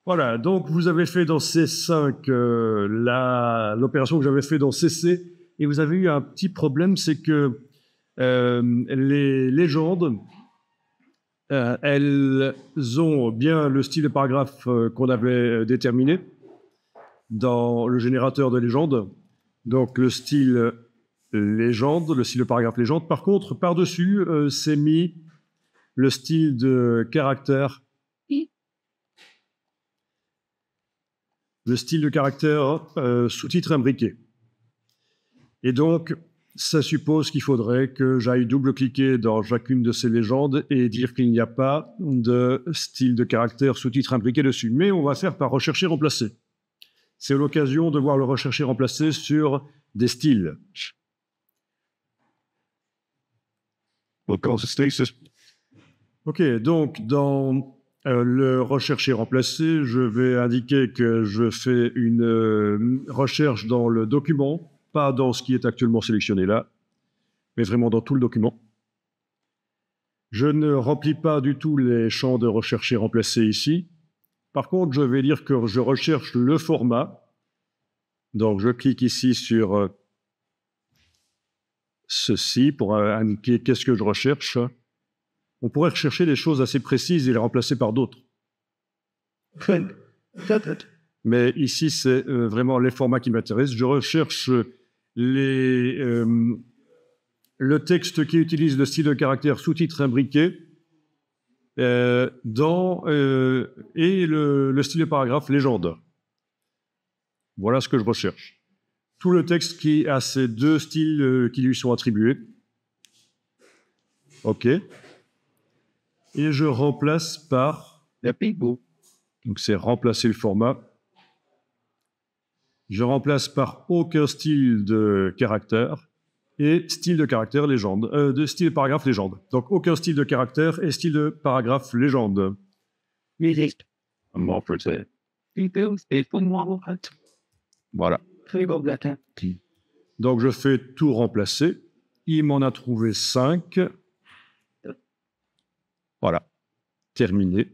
Voilà, donc vous avez fait dans C5 l'opération que j'avais fait dans CC, et vous avez eu un petit problème, c'est que les légendes, elles ont bien le style de paragraphe qu'on avait déterminé dans le générateur de légende, donc le style légende, le style de paragraphe légende. Par contre, par-dessus, c'est mis le style de caractère. Le style de caractère sous-titre imbriqué. Et donc, ça suppose qu'il faudrait que j'aille double-cliquer dans chacune de ces légendes et dire qu'il n'y a pas de style de caractère sous-titre imbriqué dessus. Mais on va faire par rechercher-remplacer. C'est l'occasion de voir le rechercher-remplacer sur des styles. Ok, donc dans le rechercher-remplacer, je vais indiquer que je fais une recherche dans le document, pas dans ce qui est actuellement sélectionné là, mais vraiment dans tout le document. Je ne remplis pas du tout les champs de rechercher-remplacer ici. Par contre, je vais dire que je recherche le format. Donc, je clique ici sur ceci pour indiquer qu'est-ce que je recherche. On pourrait rechercher des choses assez précises et les remplacer par d'autres. Mais ici, c'est vraiment les formats qui m'intéressent. Je recherche le texte qui utilise le style de caractère sous-titre imbriqué et le style de paragraphe légende. Voilà ce que je recherche. Tout le texte qui a ces deux styles qui lui sont attribués. OK. Et je remplace par... Donc c'est remplacer le format. Je remplace par aucun style de caractère et style de caractère légende, de style de paragraphe légende. Donc aucun style de caractère et style de paragraphe légende. Voilà. Donc je fais tout remplacer. Il m'en a trouvé 5. Voilà. Terminé.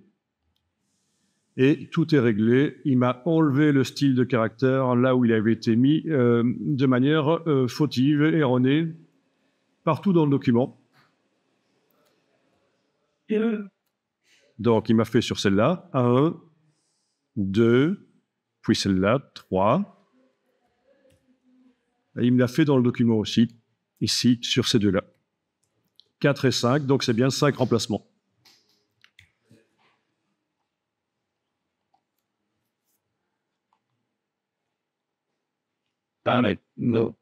Et tout est réglé. Il m'a enlevé le style de caractère là où il avait été mis de manière fautive, erronée, partout dans le document. Donc, il m'a fait sur celle-là 1, 2, puis celle-là 3. Et il me l'a fait dans le document aussi, ici, sur ces deux-là. 4 et 5, donc c'est bien 5 remplacements. No.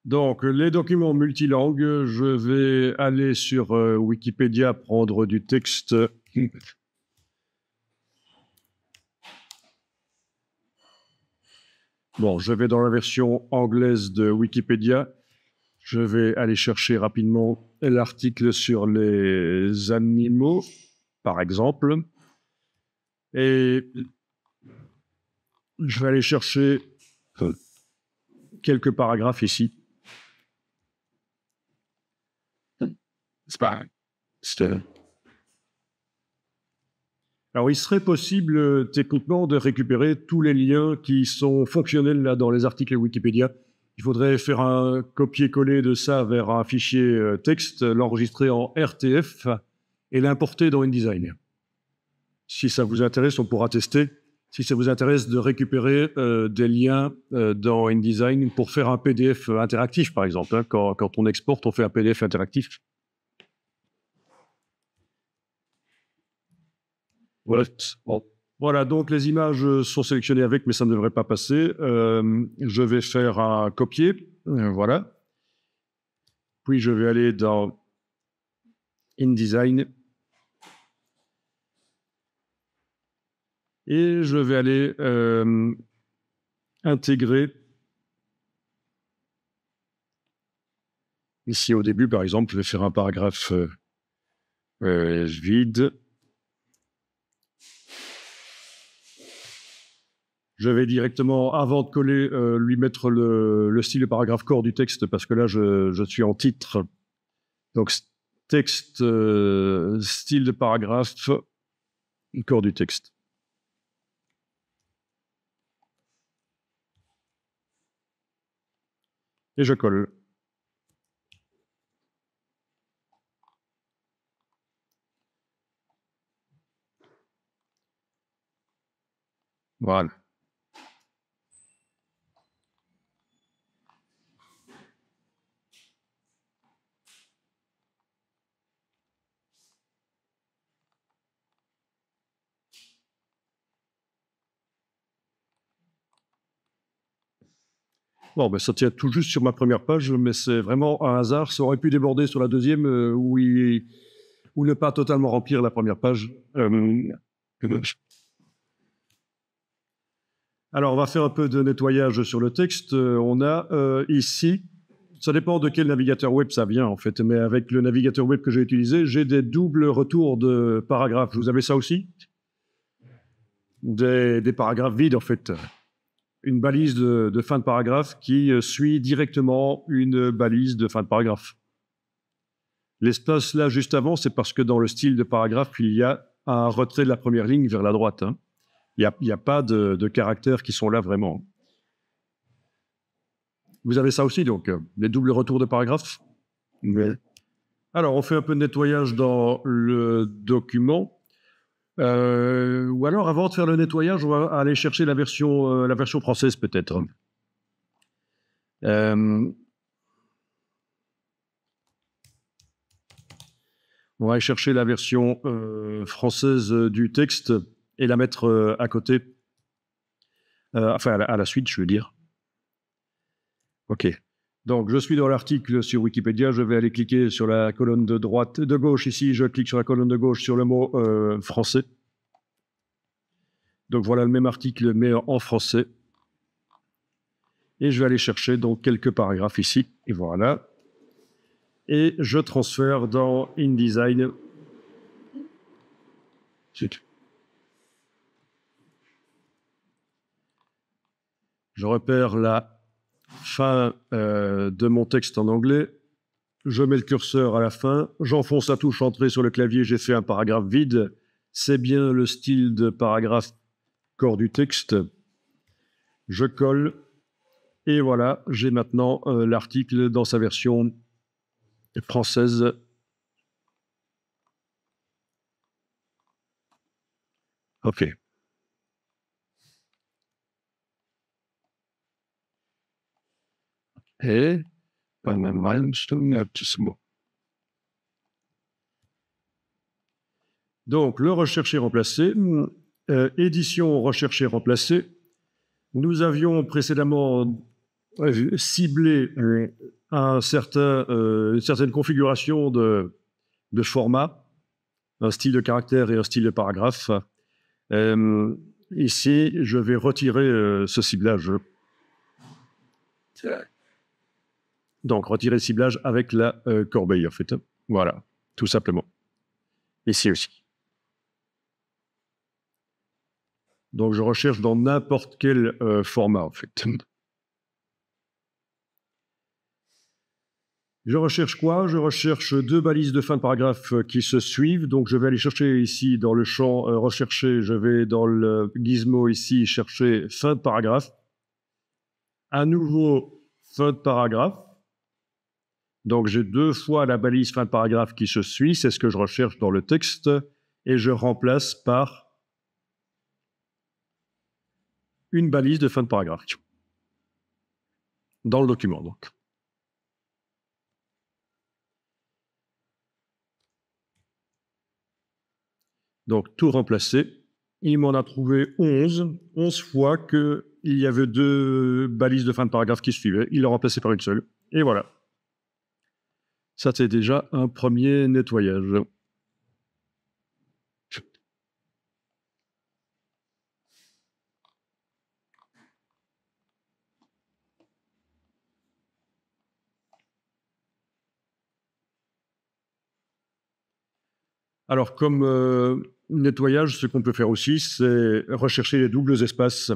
Donc, les documents multilangues, je vais aller sur Wikipédia prendre du texte. Bon, je vais dans la version anglaise de Wikipédia. Je vais aller chercher rapidement l'article sur les animaux, par exemple. Et je vais aller chercher quelques paragraphes ici. Alors, il serait possible, techniquement, de récupérer tous les liens qui sont fonctionnels là, dans les articles Wikipédia. Il faudrait faire un copier-coller de ça vers un fichier texte, l'enregistrer en RTF et l'importer dans InDesign. Si ça vous intéresse, on pourra tester. Si ça vous intéresse de récupérer des liens dans InDesign pour faire un PDF interactif, par exemple. Hein, quand on exporte, on fait un PDF interactif. Voilà, donc les images sont sélectionnées avec, mais ça ne devrait pas passer. Je vais faire un copier, voilà. Puis je vais aller dans InDesign. Et je vais aller intégrer. Ici, au début, par exemple, je vais faire un paragraphe vide. Je vais directement, avant de coller, lui mettre le style de paragraphe corps du texte, parce que là, je suis en titre. Donc, texte, style de paragraphe, corps du texte. Et je colle. Voilà. Bon, ben, ça tient tout juste sur ma première page, mais c'est vraiment un hasard. Ça aurait pu déborder sur la deuxième, ou ne pas totalement remplir la première page. Alors, on va faire un peu de nettoyage sur le texte. On a ici, ça dépend de quel navigateur web ça vient en fait, mais avec le navigateur web que j'ai utilisé, j'ai des doubles retours de paragraphes. Vous avez ça aussi? Des paragraphes vides en fait. Une balise de fin de paragraphe qui suit directement une balise de fin de paragraphe. L'espace là juste avant, c'est parce que dans le style de paragraphe, il y a un retrait de la première ligne vers la droite. Hein. Il n'y a pas de caractères qui sont là vraiment. Vous avez ça aussi, donc, les doubles retours de paragraphe. Oui. Alors, on fait un peu de nettoyage dans le document. Ou alors, avant de faire le nettoyage, on va aller chercher la version française, peut-être. On va aller chercher la version française du texte et la mettre à côté. Enfin, à la suite, je veux dire. OK. Donc, je suis dans l'article sur Wikipédia. Je vais aller cliquer sur la colonne de gauche ici. Je clique sur la colonne de gauche sur le mot français. Donc, voilà le même article, mais en français. Et je vais aller chercher donc quelques paragraphes ici. Et voilà. Et je transfère dans InDesign. Je repère la fin de mon texte en anglais. Je mets le curseur à la fin. J'enfonce la touche entrée sur le clavier. J'ai fait un paragraphe vide. C'est bien le style de paragraphe corps du texte. Je colle. Et voilà, j'ai maintenant l'article dans sa version française. OK. Et donc, le rechercher remplacer, édition rechercher remplacer. Nous avions précédemment ciblé une certaine configuration de format, un style de caractère et un style de paragraphe. Ici, je vais retirer ce ciblage. Donc, retirer le ciblage avec la corbeille, en fait. Voilà, tout simplement. Ici aussi. Donc, je recherche dans n'importe quel format, en fait. Je recherche quoi? Je recherche deux balises de fin de paragraphe qui se suivent. Donc, je vais aller chercher ici dans le champ rechercher. Je vais dans le gizmo ici chercher fin de paragraphe. À nouveau, fin de paragraphe. Donc, j'ai deux fois la balise fin de paragraphe qui se suit. C'est ce que je recherche dans le texte. Et je remplace par une balise de fin de paragraphe. Dans le document, donc. Donc, tout remplacé. Il m'en a trouvé 11 fois qu'il y avait deux balises de fin de paragraphe qui suivaient. Il l'a remplacé par une seule. Et voilà. Ça, c'est déjà un premier nettoyage. Alors, comme nettoyage, ce qu'on peut faire aussi, c'est rechercher les doubles espaces.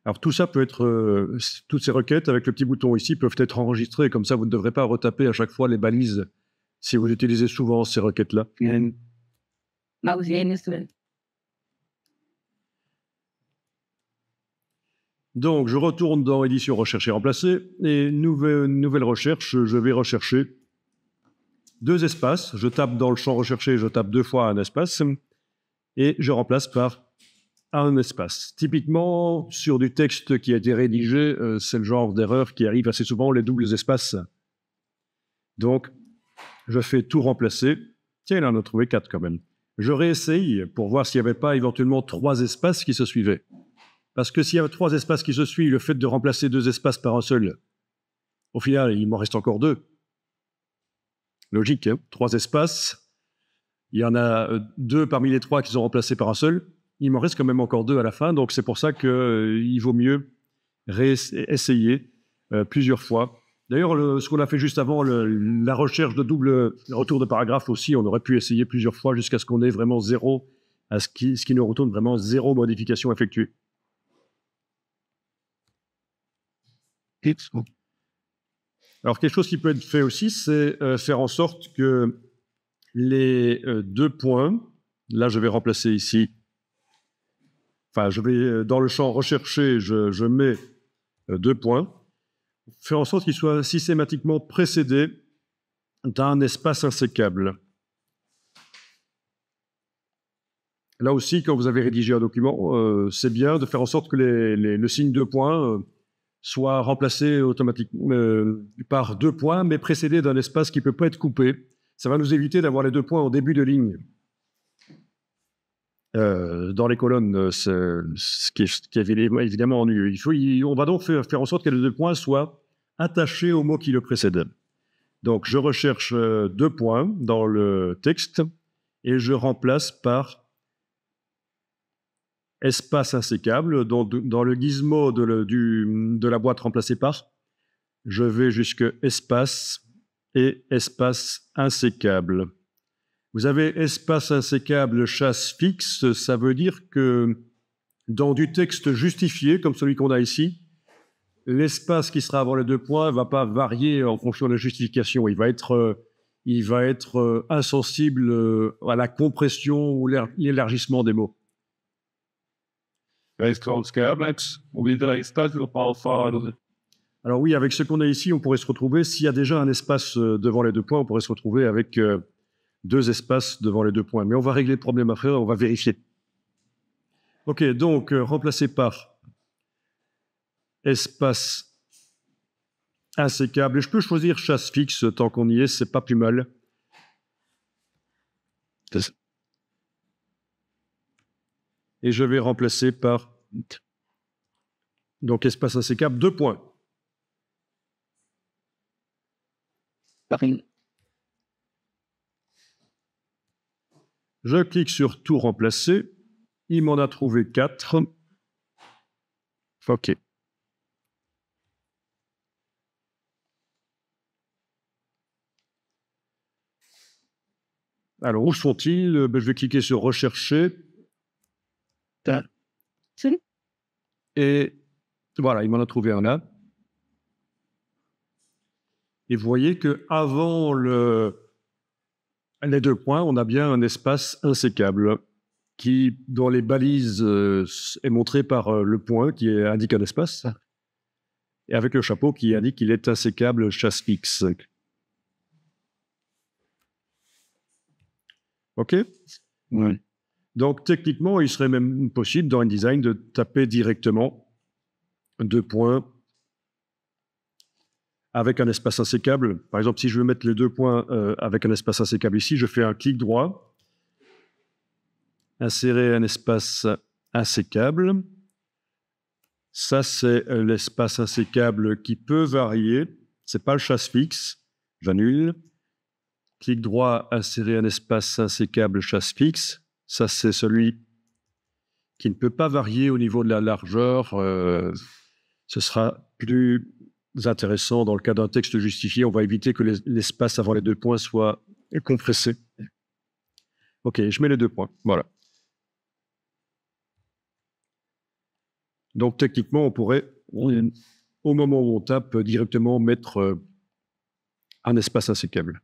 Alors, tout ça peut être, toutes ces requêtes avec le petit bouton ici peuvent être enregistrées. Comme ça, vous ne devrez pas retaper à chaque fois les balises si vous utilisez souvent ces requêtes-là. Donc, je retourne dans Édition, Rechercher, Remplacer. Et nouvelle recherche, je vais rechercher 2 espaces. Je tape dans le champ recherché, je tape 2 fois un espace. Et je remplace par un espace. Typiquement, sur du texte qui a été rédigé, c'est le genre d'erreur qui arrive assez souvent, les doubles espaces. Donc, je fais tout remplacer. Tiens, il en a trouvé 4 quand même. Je réessaye pour voir s'il n'y avait pas éventuellement 3 espaces qui se suivaient. Parce que s'il y avait 3 espaces qui se suivent, le fait de remplacer 2 espaces par un seul, au final, il m'en reste encore 2. Logique, hein, 3 espaces. Il y en a 2 parmi les 3 qui sont remplacés par un seul. Il m'en reste quand même encore 2 à la fin, donc c'est pour ça qu'il vaut mieux essayer plusieurs fois. D'ailleurs, ce qu'on a fait juste avant, la recherche de double retour de paragraphe aussi, on aurait pu essayer plusieurs fois jusqu'à ce qu'on ait vraiment 0, ce qui nous retourne vraiment 0 modification effectuée. Alors, quelque chose qui peut être fait aussi, c'est faire en sorte que les 2 points, là je vais remplacer ici, enfin je vais dans le champ rechercher, je mets 2 points, faire en sorte qu'ils soient systématiquement précédés d'un espace insécable. Là aussi, quand vous avez rédigé un document, c'est bien de faire en sorte que le signe 2 points soit remplacé automatiquement par 2 points, mais précédé d'un espace qui ne peut pas être coupé. Ça va nous éviter d'avoir les 2 points au début de ligne. Dans les colonnes, ce qui est évidemment ennuyeux. On va donc faire en sorte que les 2 points soient attachés au mot qui le précède. Donc, je recherche 2 points dans le texte et je remplace par espace insécable. Donc, dans le gizmo de la boîte remplacée par, je vais jusque espace et espace insécable. Vous avez espace insécable chasse fixe, ça veut dire que dans du texte justifié, comme celui qu'on a ici, l'espace qui sera avant les 2 points ne va pas varier en fonction de la justification. Il va être insensible à la compression ou l'élargissement des mots. Alors oui, avec ce qu'on a ici, on pourrait se retrouver, s'il y a déjà un espace devant les 2 points, on pourrait se retrouver avec 2 espaces devant les 2 points. Mais on va régler le problème après, on va vérifier. OK, donc remplacé par espace insécable. Et je peux choisir chasse fixe tant qu'on y est, c'est pas plus mal. Et je vais remplacer par donc espace insécable 2 points. Je clique sur tout remplacer. Il m'en a trouvé 4. OK. Alors, où sont-ils? Je vais cliquer sur rechercher. Et voilà, il m'en a trouvé un là. Et vous voyez qu'avant les 2 points, on a bien un espace insécable qui, dans les balises, est montré par le point qui indique un espace, et avec le chapeau qui indique qu'il est insécable chasse fixe. OK? Oui. Donc, techniquement, il serait même possible dans InDesign de taper directement 2 points avec un espace insécable. Par exemple, si je veux mettre les 2 points avec un espace insécable ici, je fais un clic droit, insérer un espace insécable. Ça, c'est l'espace insécable qui peut varier. Ce n'est pas le chasse fixe. J'annule. Clic droit, insérer un espace insécable chasse fixe. Ça, c'est celui qui ne peut pas varier au niveau de la largeur. Ce sera plus intéressant dans le cas d'un texte justifié. On va éviter que l'espace avant les 2 points soit compressé. OK, je mets les 2 points. Voilà. Donc, techniquement, on pourrait, au moment où on tape, directement mettre un espace insécable.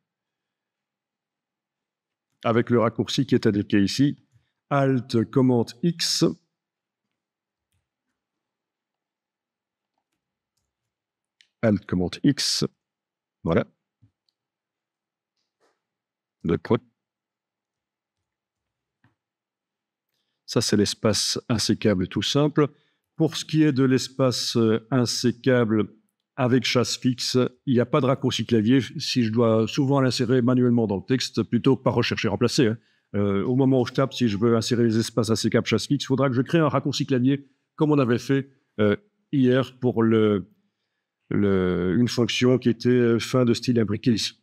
Avec le raccourci qui est indiqué ici, Alt, Command X. Alt, Command X. Voilà. 2 points. Ça, c'est l'espace insécable tout simple. Pour ce qui est de l'espace insécable avec chasse fixe, il n'y a pas de raccourci clavier si je dois souvent l'insérer manuellement dans le texte plutôt que par rechercher remplacer. Hein. Au moment où je tape, si je veux insérer les espaces insécables chasse fixe, il faudra que je crée un raccourci clavier comme on avait fait hier pour une fonction qui était fin de style imbriqué ici.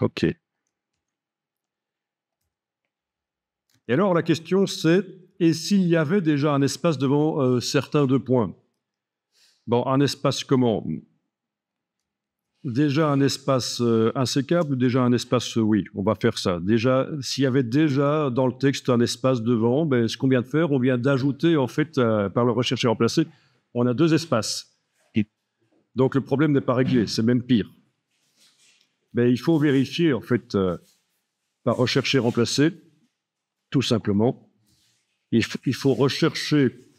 OK. Et alors, la question, c'est, et s'il y avait déjà un espace devant certains 2 points? Bon, un espace comment? Déjà un espace insécable, déjà un espace, oui, on va faire ça. Déjà, s'il y avait déjà dans le texte un espace devant, ben, ce qu'on vient de faire, on vient d'ajouter, en fait, par le recherche et remplacer, on a 2 espaces. Donc, le problème n'est pas réglé, c'est même pire. Ben, il faut vérifier, en fait, par rechercher et remplacer, tout simplement. Il faut rechercher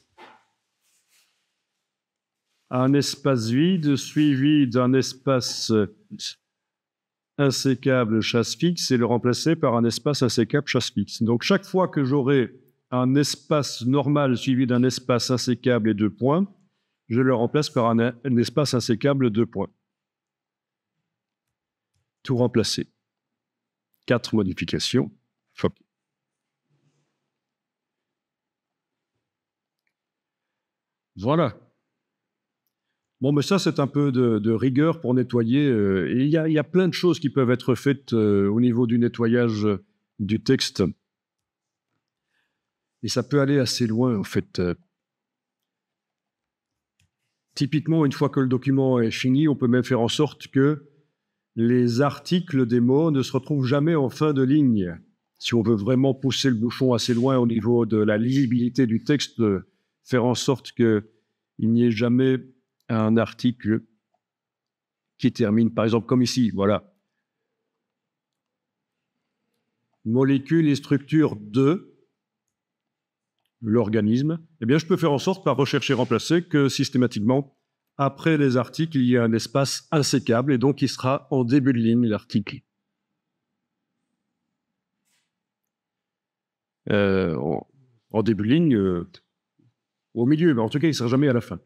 un espace vide suivi d'un espace insécable chasse fixe et le remplacer par un espace insécable chasse fixe. Donc, chaque fois que j'aurai un espace normal suivi d'un espace insécable et 2 points, je le remplace par un espace insécable 2 points. Tout remplacer. 4 modifications. Voilà. Bon, mais ça, c'est un peu de rigueur pour nettoyer. Et il y a plein de choses qui peuvent être faites au niveau du nettoyage du texte. Et ça peut aller assez loin, en fait. Typiquement, une fois que le document est fini, on peut même faire en sorte que les articles des mots ne se retrouvent jamais en fin de ligne. Si on veut vraiment pousser le bouchon assez loin au niveau de la lisibilité du texte, faire en sorte qu'il n'y ait jamais un article qui termine, par exemple, comme ici, voilà. Molécules et structures de l'organisme, eh bien, je peux faire en sorte, par recherche et remplacer, que systématiquement, après les articles, il y a un espace insécable, et donc il sera en début de ligne, l'article. En début de ligne, au milieu, mais en tout cas, il ne sera jamais à la fin.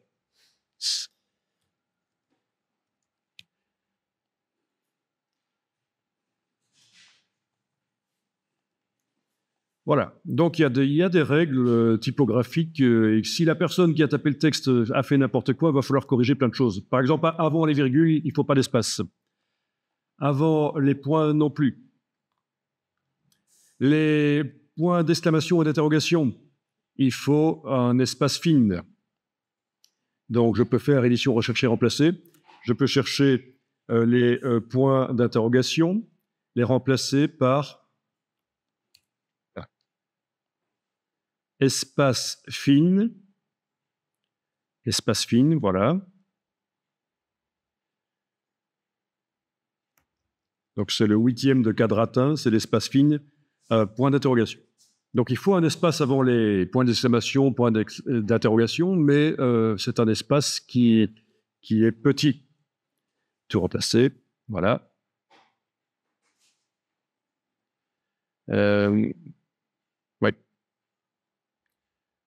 Voilà, donc il y a des règles typographiques, et si la personne qui a tapé le texte a fait n'importe quoi, il va falloir corriger plein de choses. Par exemple, avant les virgules, il ne faut pas d'espace. Avant les points non plus. Les points d'exclamation et d'interrogation, il faut un espace fin. Donc je peux faire édition, rechercher, remplacer. Je peux chercher les points d'interrogation, les remplacer par espace fin, voilà. Donc c'est le 8e de quadratin, c'est l'espace fin, point d'interrogation. Donc il faut un espace avant les points d'exclamation, points d'interrogation, mais c'est un espace qui est petit. Tout remplacer, voilà. Ouais.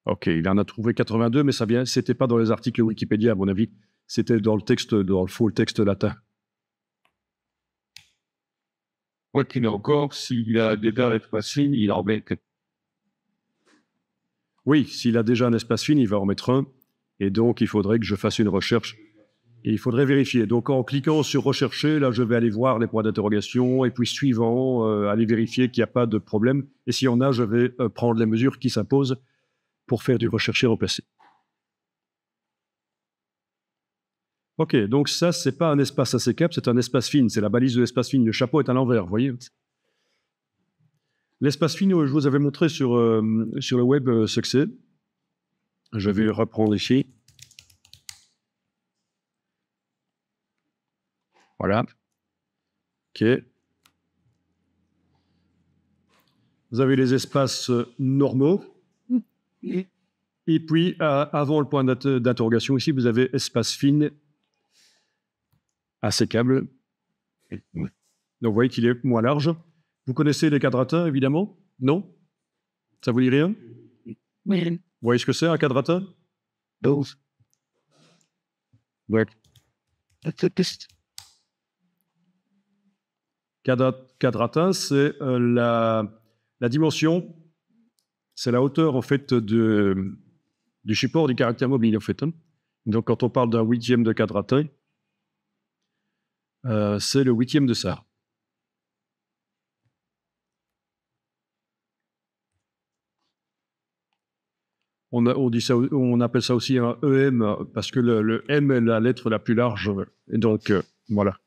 OK, il en a trouvé 82, mais c'était pas dans les articles Wikipédia, à mon avis. C'était dans le texte, dans le full texte latin. Quoi qu'il encore, s'il a déjà l'espace fin, il en met. Oui, s'il a déjà un espace fin, il va en mettre un. Et donc, il faudrait que je fasse une recherche. Et il faudrait vérifier. Donc, en cliquant sur rechercher, là, je vais aller voir les points d'interrogation, et puis suivant, aller vérifier qu'il n'y a pas de problème. Et s'il y en a, je vais prendre les mesures qui s'imposent pour faire du rechercher remplacer. OK, donc ça, c'est pas un espace assez cap, c'est un espace fin. C'est la balise de l'espace fin. Le chapeau est à l'envers, vous voyez. L'espace fin, je vous avais montré sur le web Succès. Je vais le reprendre ici. Voilà. OK. Vous avez les espaces normaux. Et puis, avant le point d'interrogation, ici, vous avez espace fin assécable. Donc, vous voyez qu'il est moins large. Vous connaissez les quadratins, évidemment? Non? Ça vous dit rien? Oui. Vous voyez ce que c'est, un quadratin? 12. Ouais. Quadratin, c'est la dimension, c'est la hauteur, en fait, du support du caractère mobile, en fait. Hein. Donc, quand on parle d'un huitième de quadratin, c'est le huitième de ça. On appelle ça aussi un EM, parce que le M est la lettre la plus large. Et donc, voilà.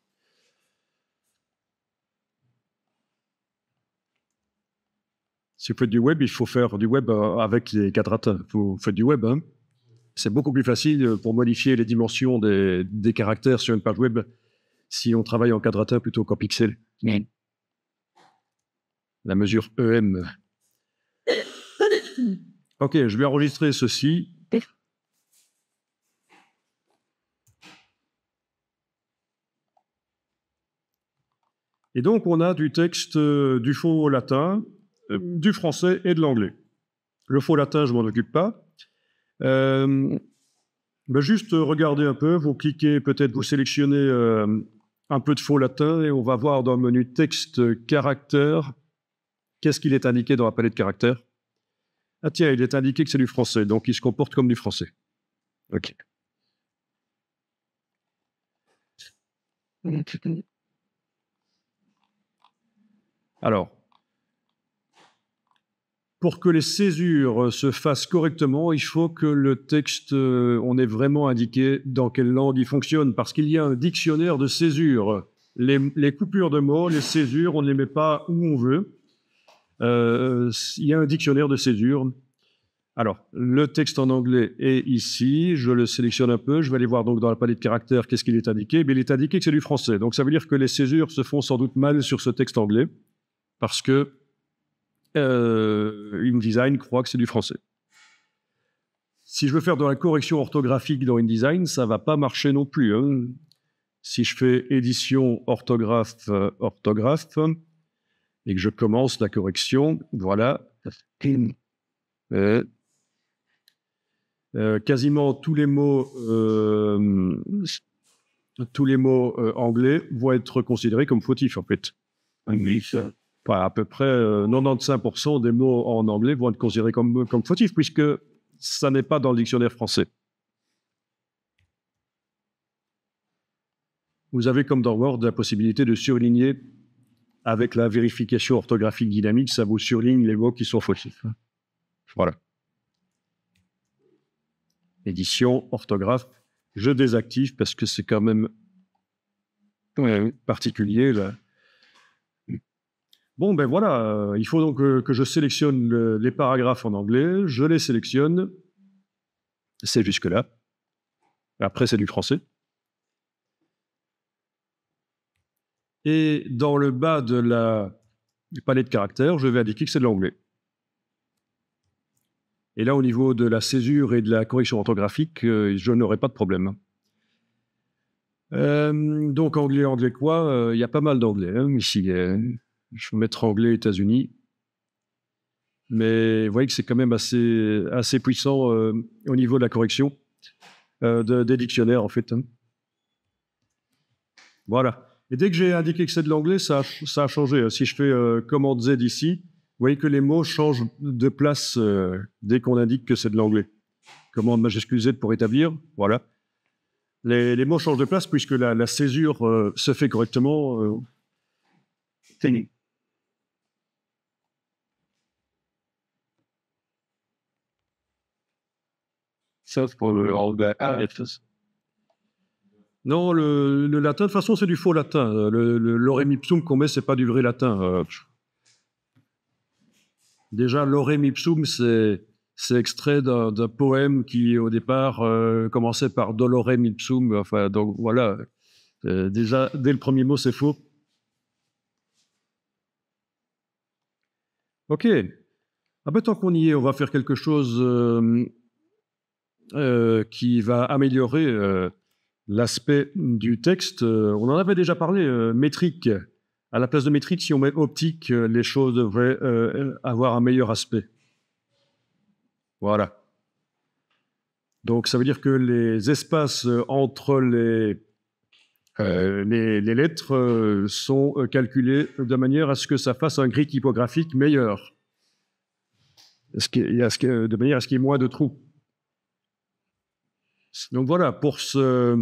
Si vous faites du web, il faut faire du web avec les quadratins. Vous faites du web. Hein. C'est beaucoup plus facile pour modifier les dimensions des caractères sur une page web si on travaille en quadratin plutôt qu'en pixels. Oui. La mesure EM. OK, je vais enregistrer ceci. Et donc, on a du texte, du faux latin, du français et de l'anglais. Le faux latin, je ne m'en occupe pas. Juste regardez un peu, vous cliquez, peut-être vous sélectionnez un peu de faux latin et on va voir dans le menu texte caractère, qu'est-ce qu'il est indiqué dans la palette caractères. Ah tiens, il est indiqué que c'est du français, donc il se comporte comme du français. OK. Alors, pour que les césures se fassent correctement, il faut que le texte, on ait vraiment indiqué dans quelle langue il fonctionne, parce qu'il y a un dictionnaire de césures. Les coupures de mots, les césures, on ne les met pas où on veut. Il y a un dictionnaire de césures. Alors, le texte en anglais est ici, je le sélectionne un peu, je vais aller voir donc dans la palette de caractères qu'est-ce qu'il est indiqué. Il est indiqué que c'est du français, donc ça veut dire que les césures se font sans doute mal sur ce texte anglais, parce que InDesign croit que c'est du français. Si je veux faire de la correction orthographique dans InDesign, ça ne va pas marcher non plus. Hein. Si je fais édition orthographe, et que je commence la correction, voilà. Quasiment tous les mots anglais vont être considérés comme fautifs, en fait. Enfin, à peu près 95% des mots en anglais vont être considérés comme fautifs, puisque ça n'est pas dans le dictionnaire français. Vous avez, comme dans Word, la possibilité de surligner avec la vérification orthographique dynamique, ça vous surligne les mots qui sont fautifs. Voilà. Édition, orthographe, je désactive parce que c'est quand même particulier, là. Bon, ben voilà, il faut donc que je sélectionne les paragraphes en anglais, je les sélectionne, c'est jusque-là. Après, c'est du français. Et dans le bas de la palette de caractères, je vais indiquer que c'est de l'anglais. Et là, au niveau de la césure et de la correction orthographique, je n'aurai pas de problème. Donc, anglais quoi? Il y a pas mal d'anglais hein, ici. Je vais mettre anglais États-Unis. Mais vous voyez que c'est quand même assez puissant au niveau de la correction des dictionnaires, en fait. Hein. Voilà. Et dès que j'ai indiqué que c'est de l'anglais, ça a changé. Si je fais commande Z ici, vous voyez que les mots changent de place dès qu'on indique que c'est de l'anglais. Commande majuscule Z pour établir, voilà. Les mots changent de place puisque la césure se fait correctement. Fini. Sauf pour le anglais. Non, le latin, de toute façon, c'est du faux latin. Le lorem ipsum qu'on met, c'est pas du vrai latin. Déjà, lorem ipsum, c'est extrait d'un poème qui, au départ, commençait par dolorem ipsum. Enfin, donc voilà. Déjà, dès le premier mot, c'est faux. Ok. Ah ben, tant qu'on y est, on va faire quelque chose qui va améliorer l'aspect du texte. On en avait déjà parlé, métrique. À la place de métrique, si on met optique, les choses devraient avoir un meilleur aspect. Voilà. Donc, ça veut dire que les espaces entre les lettres sont calculés de manière à ce que ça fasse un gris typographique meilleur. De manière à ce qu'il y ait moins de trous. Donc voilà, pour ces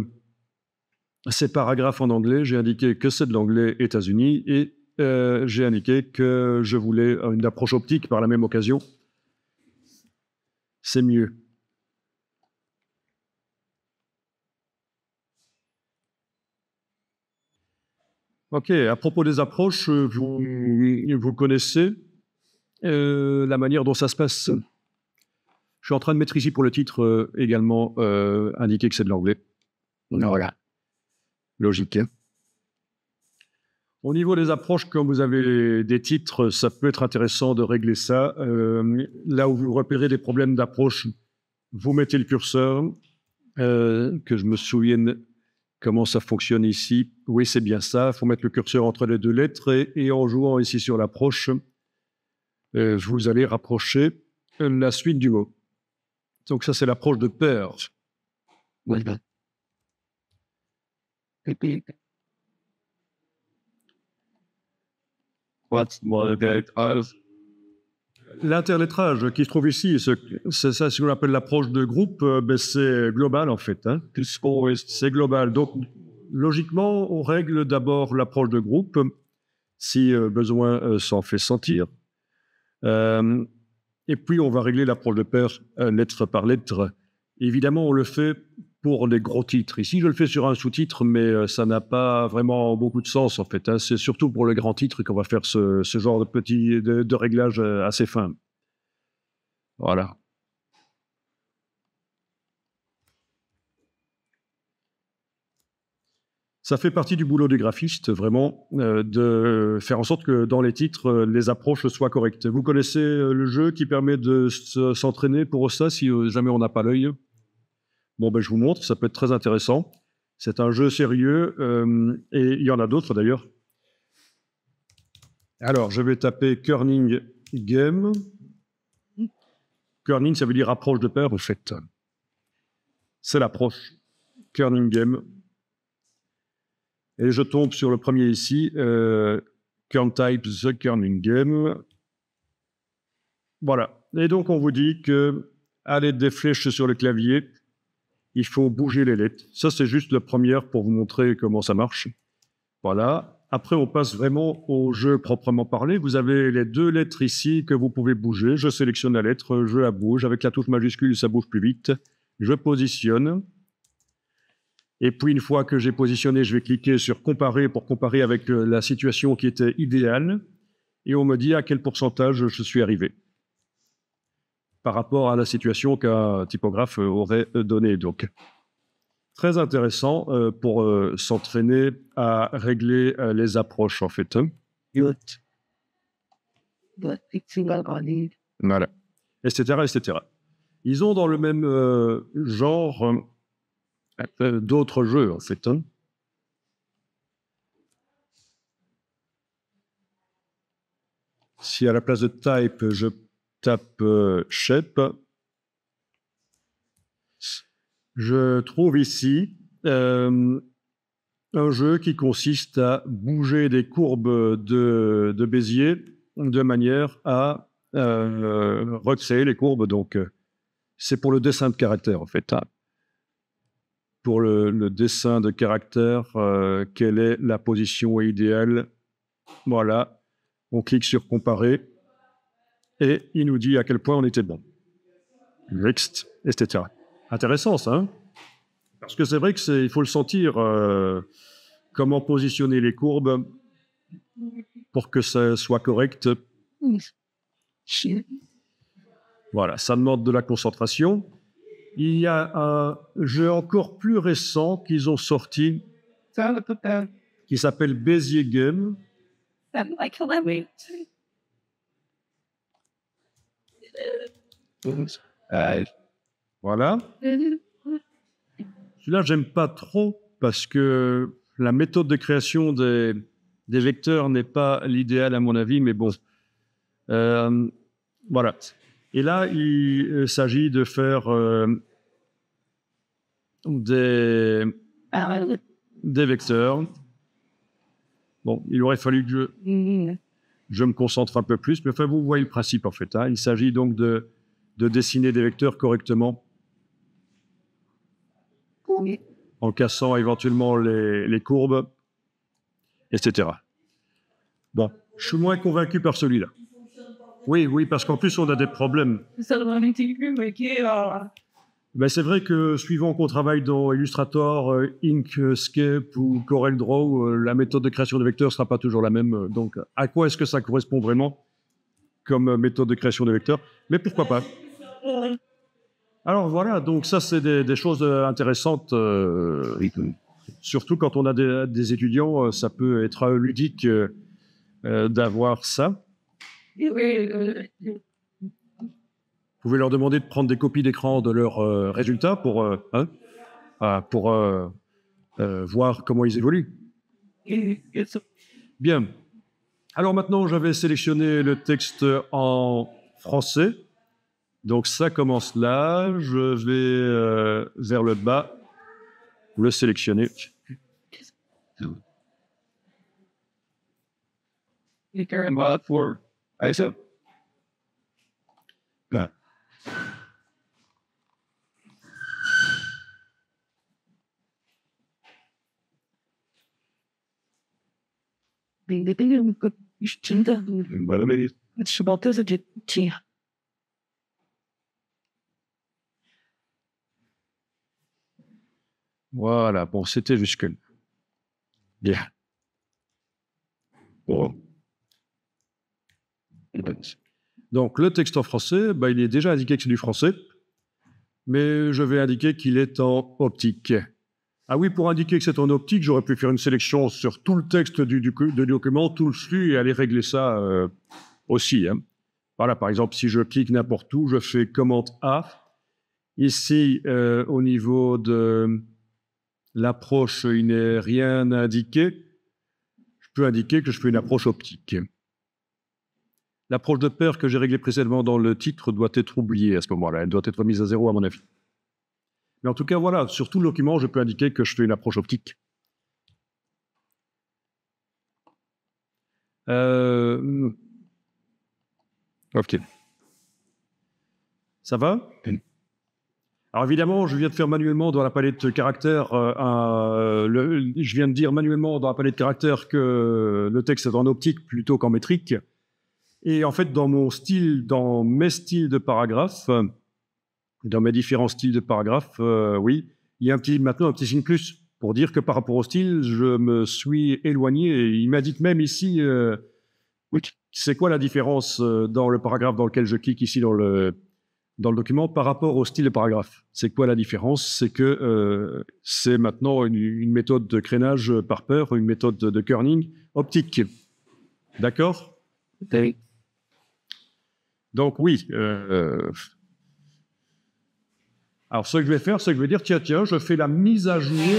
paragraphes en anglais, j'ai indiqué que c'est de l'anglais États-Unis et j'ai indiqué que je voulais une approche optique par la même occasion. C'est mieux. Ok, à propos des approches, vous connaissez la manière dont ça se passe. Je suis en train de mettre ici pour le titre également indiquer que c'est de l'anglais. Voilà. Logique. Hein. Au niveau des approches, quand vous avez des titres, ça peut être intéressant de régler ça. Là où vous repérez des problèmes d'approche, vous mettez le curseur, que je me souvienne comment ça fonctionne ici. Oui, c'est bien ça. Il faut mettre le curseur entre les deux lettres et en jouant ici sur l'approche, vous allez rapprocher la suite du mot. Donc ça, c'est l'approche de pair. Voilà. L'interlettrage qui se trouve ici, c'est ça ce qu'on appelle l'approche de groupe, c'est global en fait. Hein. C'est global. Donc, logiquement, on règle d'abord l'approche de groupe, si besoin s'en fait sentir. Et puis, on va régler l'approche de pair lettre par lettre. Évidemment, on le fait pour les gros titres. Ici, je le fais sur un sous-titre, mais ça n'a pas vraiment beaucoup de sens, en fait. Hein. C'est surtout pour le grand titre qu'on va faire ce genre de réglage assez fin. Voilà. Ça fait partie du boulot du graphiste, vraiment, de faire en sorte que dans les titres, les approches soient correctes. Vous connaissez le jeu qui permet de s'entraîner pour ça, si jamais on n'a pas l'œil? Bon, ben, je vous montre, ça peut être très intéressant. C'est un jeu sérieux, et il y en a d'autres d'ailleurs. Alors, je vais taper Kerning Game. Kerning, ça veut dire approche de pair, en fait. C'est l'approche. Kerning Game. Et je tombe sur le premier ici, Kern Type The Kerning Game. Voilà. Et donc, on vous dit que, à l'aide des flèches sur le clavier, il faut bouger les lettres. Ça, c'est juste la première pour vous montrer comment ça marche. Voilà. Après, on passe vraiment au jeu proprement parlé. Vous avez les deux lettres ici que vous pouvez bouger. Je sélectionne la lettre, je la bouge. Avec la touche majuscule, ça bouge plus vite. Je positionne. Et puis, une fois que j'ai positionné, je vais cliquer sur « Comparer » pour comparer avec la situation qui était idéale. Et on me dit à quel pourcentage je suis arrivé par rapport à la situation qu'un typographe aurait donnée. Donc, très intéressant pour s'entraîner à régler les approches, en fait. Voilà. Etc., etc. Ils ont dans le même genre d'autres jeux, en fait. Hein. Si à la place de type, je tape shape, je trouve ici un jeu qui consiste à bouger des courbes de Bézier de manière à recréer les courbes. Donc, c'est pour le dessin de caractères, en fait. pour le dessin de caractère, quelle est la position idéale. Voilà, on clique sur comparer et il nous dit à quel point on était bon. Next, etc. Intéressant ça, hein? Parce que c'est vrai qu'il faut le sentir, comment positionner les courbes pour que ça soit correct. Voilà, ça demande de la concentration. Il y a un jeu encore plus récent qu'ils ont sorti qui s'appelle Bézier Game. Voilà. Celui-là, j'aime pas trop parce que la méthode de création des vecteurs n'est pas l'idéal à mon avis, mais bon. Voilà. Et là, il s'agit de faire des vecteurs. Bon, il aurait fallu que je me concentre un peu plus, mais enfin, vous voyez le principe en fait. Hein. Il s'agit donc de dessiner des vecteurs correctement en cassant éventuellement les courbes, etc. Bon, je suis moins convaincu par celui-là. Oui, parce qu'en plus, on a des problèmes. Ben, c'est vrai que suivant qu'on travaille dans Illustrator, Inkscape ou CorelDRAW, la méthode de création de vecteurs ne sera pas toujours la même. Donc, à quoi est-ce que ça correspond vraiment comme méthode de création de vecteurs? Mais pourquoi pas? Alors voilà, donc ça, c'est des choses intéressantes. Surtout quand on a des étudiants, ça peut être ludique d'avoir ça. Vous pouvez leur demander de prendre des copies d'écran de leurs résultats pour voir comment ils évoluent. Bien. Alors maintenant, j'avais sélectionné le texte en français. Donc ça commence là. Je vais vers le bas, le sélectionner. Là. Voilà, bon, c'était jusque-là. Bien. Bon. Donc, le texte en français, il est déjà indiqué que c'est du français, mais je vais indiquer qu'il est en optique. Ah oui, pour indiquer que c'est en optique, j'aurais pu faire une sélection sur tout le texte du document, tout le flux, et aller régler ça aussi. Hein. Voilà, par exemple, si je clique n'importe où, je fais commande A. Ici, au niveau de l'approche, il n'est rien indiqué. Je peux indiquer que je fais une approche optique. L'approche de paire que j'ai réglée précédemment dans le titre doit être oubliée à ce moment-là. Elle doit être mise à 0 à mon avis. Mais en tout cas, voilà, sur tout le document, je peux indiquer que je fais une approche optique. Ok. Ça va? Alors évidemment, je viens de faire manuellement dans la palette caractères, je viens de dire manuellement dans la palette caractères que le texte est en optique plutôt qu'en métrique. Et en fait, dans mes styles de paragraphes, dans mes différents styles de paragraphes, oui, il y a maintenant un petit signe plus pour dire que par rapport au style, je me suis éloigné. Et il m'indique même ici, c'est quoi la différence dans le paragraphe dans lequel je clique ici dans le document par rapport au style de paragraphe. C'est quoi la différence? C'est que c'est maintenant une méthode de crénage par paire, une méthode de kerning optique. D'accord? Oui. Donc oui. Alors ce que je vais faire, c'est que je vais dire, tiens, je fais la mise à jour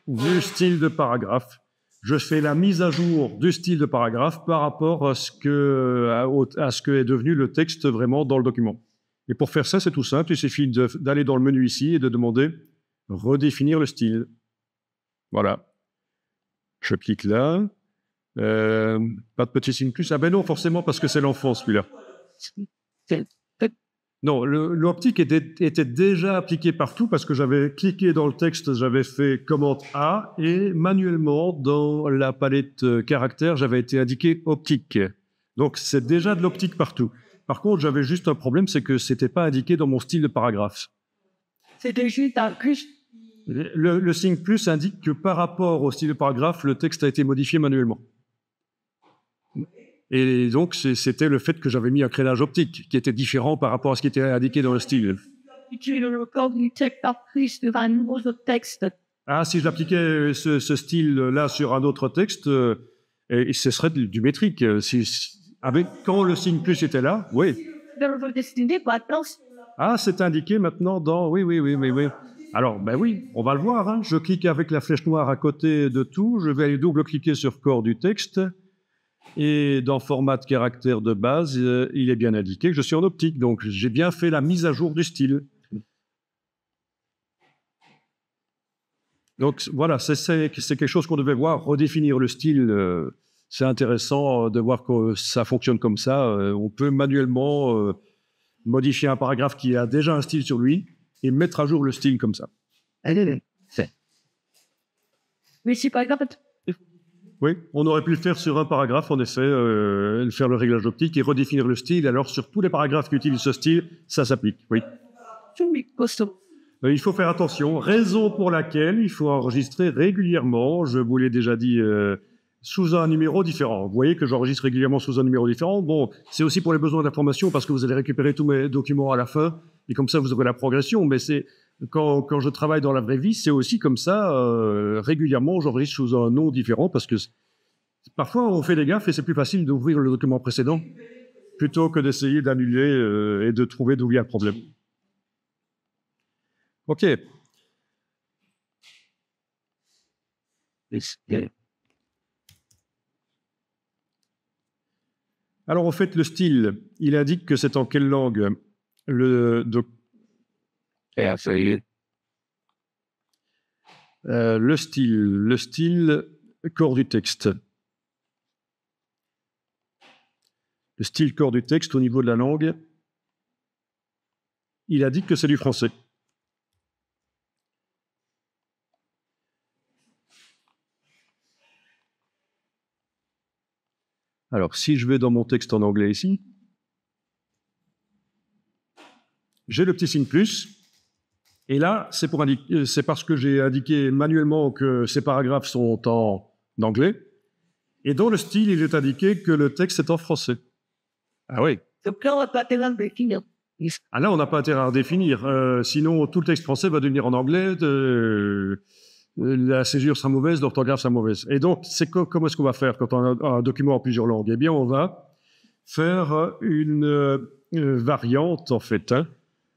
du style de paragraphe. Je fais la mise à jour du style de paragraphe par rapport à ce que est devenu le texte vraiment dans le document. Et pour faire ça, c'est tout simple. Il suffit d'aller dans le menu ici et de demander « Redéfinir le style ». Voilà. Je clique là. Pas de petit signe plus. Ah ben non, forcément, parce que c'est l'enfant, celui-là. Non, l'optique était déjà appliquée partout parce que j'avais cliqué dans le texte, j'avais fait commande A et manuellement dans la palette caractères, j'avais été indiqué optique. Donc c'est déjà de l'optique partout. Par contre, j'avais juste un problème, c'est que c'était pas indiqué dans mon style de paragraphe. C'était juste un plus. Le signe plus indique que par rapport au style de paragraphe, le texte a été modifié manuellement. Et donc, c'était le fait que j'avais mis un crénage optique qui était différent par rapport à ce qui était indiqué dans le style. Le corps du texte en plus de un nouveau texte. Ah, si j'appliquais ce style-là sur un autre texte, et ce serait du métrique. Quand le signe plus était là, oui. Ah, c'est indiqué maintenant dans... Oui. Alors, ben oui, on va le voir. Hein. Je clique avec la flèche noire à côté de tout. Je vais aller double-cliquer sur corps du texte. Et dans format de caractère de base, il est bien indiqué que je suis en optique. Donc, j'ai bien fait la mise à jour du style. Donc, voilà, c'est quelque chose qu'on devait voir. Redéfinir le style, c'est intéressant de voir que ça fonctionne comme ça. On peut manuellement modifier un paragraphe qui a déjà un style sur lui et mettre à jour le style comme ça. Mais c'est pas grave. Oui, on aurait pu le faire sur un paragraphe, en effet, faire le réglage optique et redéfinir le style. Alors, sur tous les paragraphes qui utilisent ce style, ça s'applique, oui. Il faut faire attention, raison pour laquelle il faut enregistrer régulièrement, je vous l'ai déjà dit, sous un numéro différent. Vous voyez que j'enregistre régulièrement sous un numéro différent. Bon, c'est aussi pour les besoins d'information, parce que vous allez récupérer tous mes documents à la fin, et comme ça, vous aurez la progression. Mais c'est quand je travaille dans la vraie vie, c'est aussi comme ça, régulièrement, j'enregistre sous un nom différent, parce que parfois, on fait des gaffes, et c'est plus facile d'ouvrir le document précédent, plutôt que d'essayer d'annuler et de trouver d'où vient le problème. OK. Alors, en fait, le style, il indique que c'est en quelle langue le style, corps du texte. Le style corps du texte au niveau de la langue, il indique que c'est du français. Alors, si je vais dans mon texte en anglais ici, j'ai le petit signe plus, et là, c'est parce que j'ai indiqué manuellement que ces paragraphes sont en anglais, et dans le style, il est indiqué que le texte est en français. Ah oui. Donc là, on n'a pas intérêt à le définir. Ah là, on n'a pas intérêt à redéfinir, sinon tout le texte français va devenir en anglais, la césure sera mauvaise, l'orthographe sera mauvaise. Et donc, comment est-ce qu'on va faire quand on a un document en plusieurs langues? Eh bien, on va faire une variante, en fait. Hein.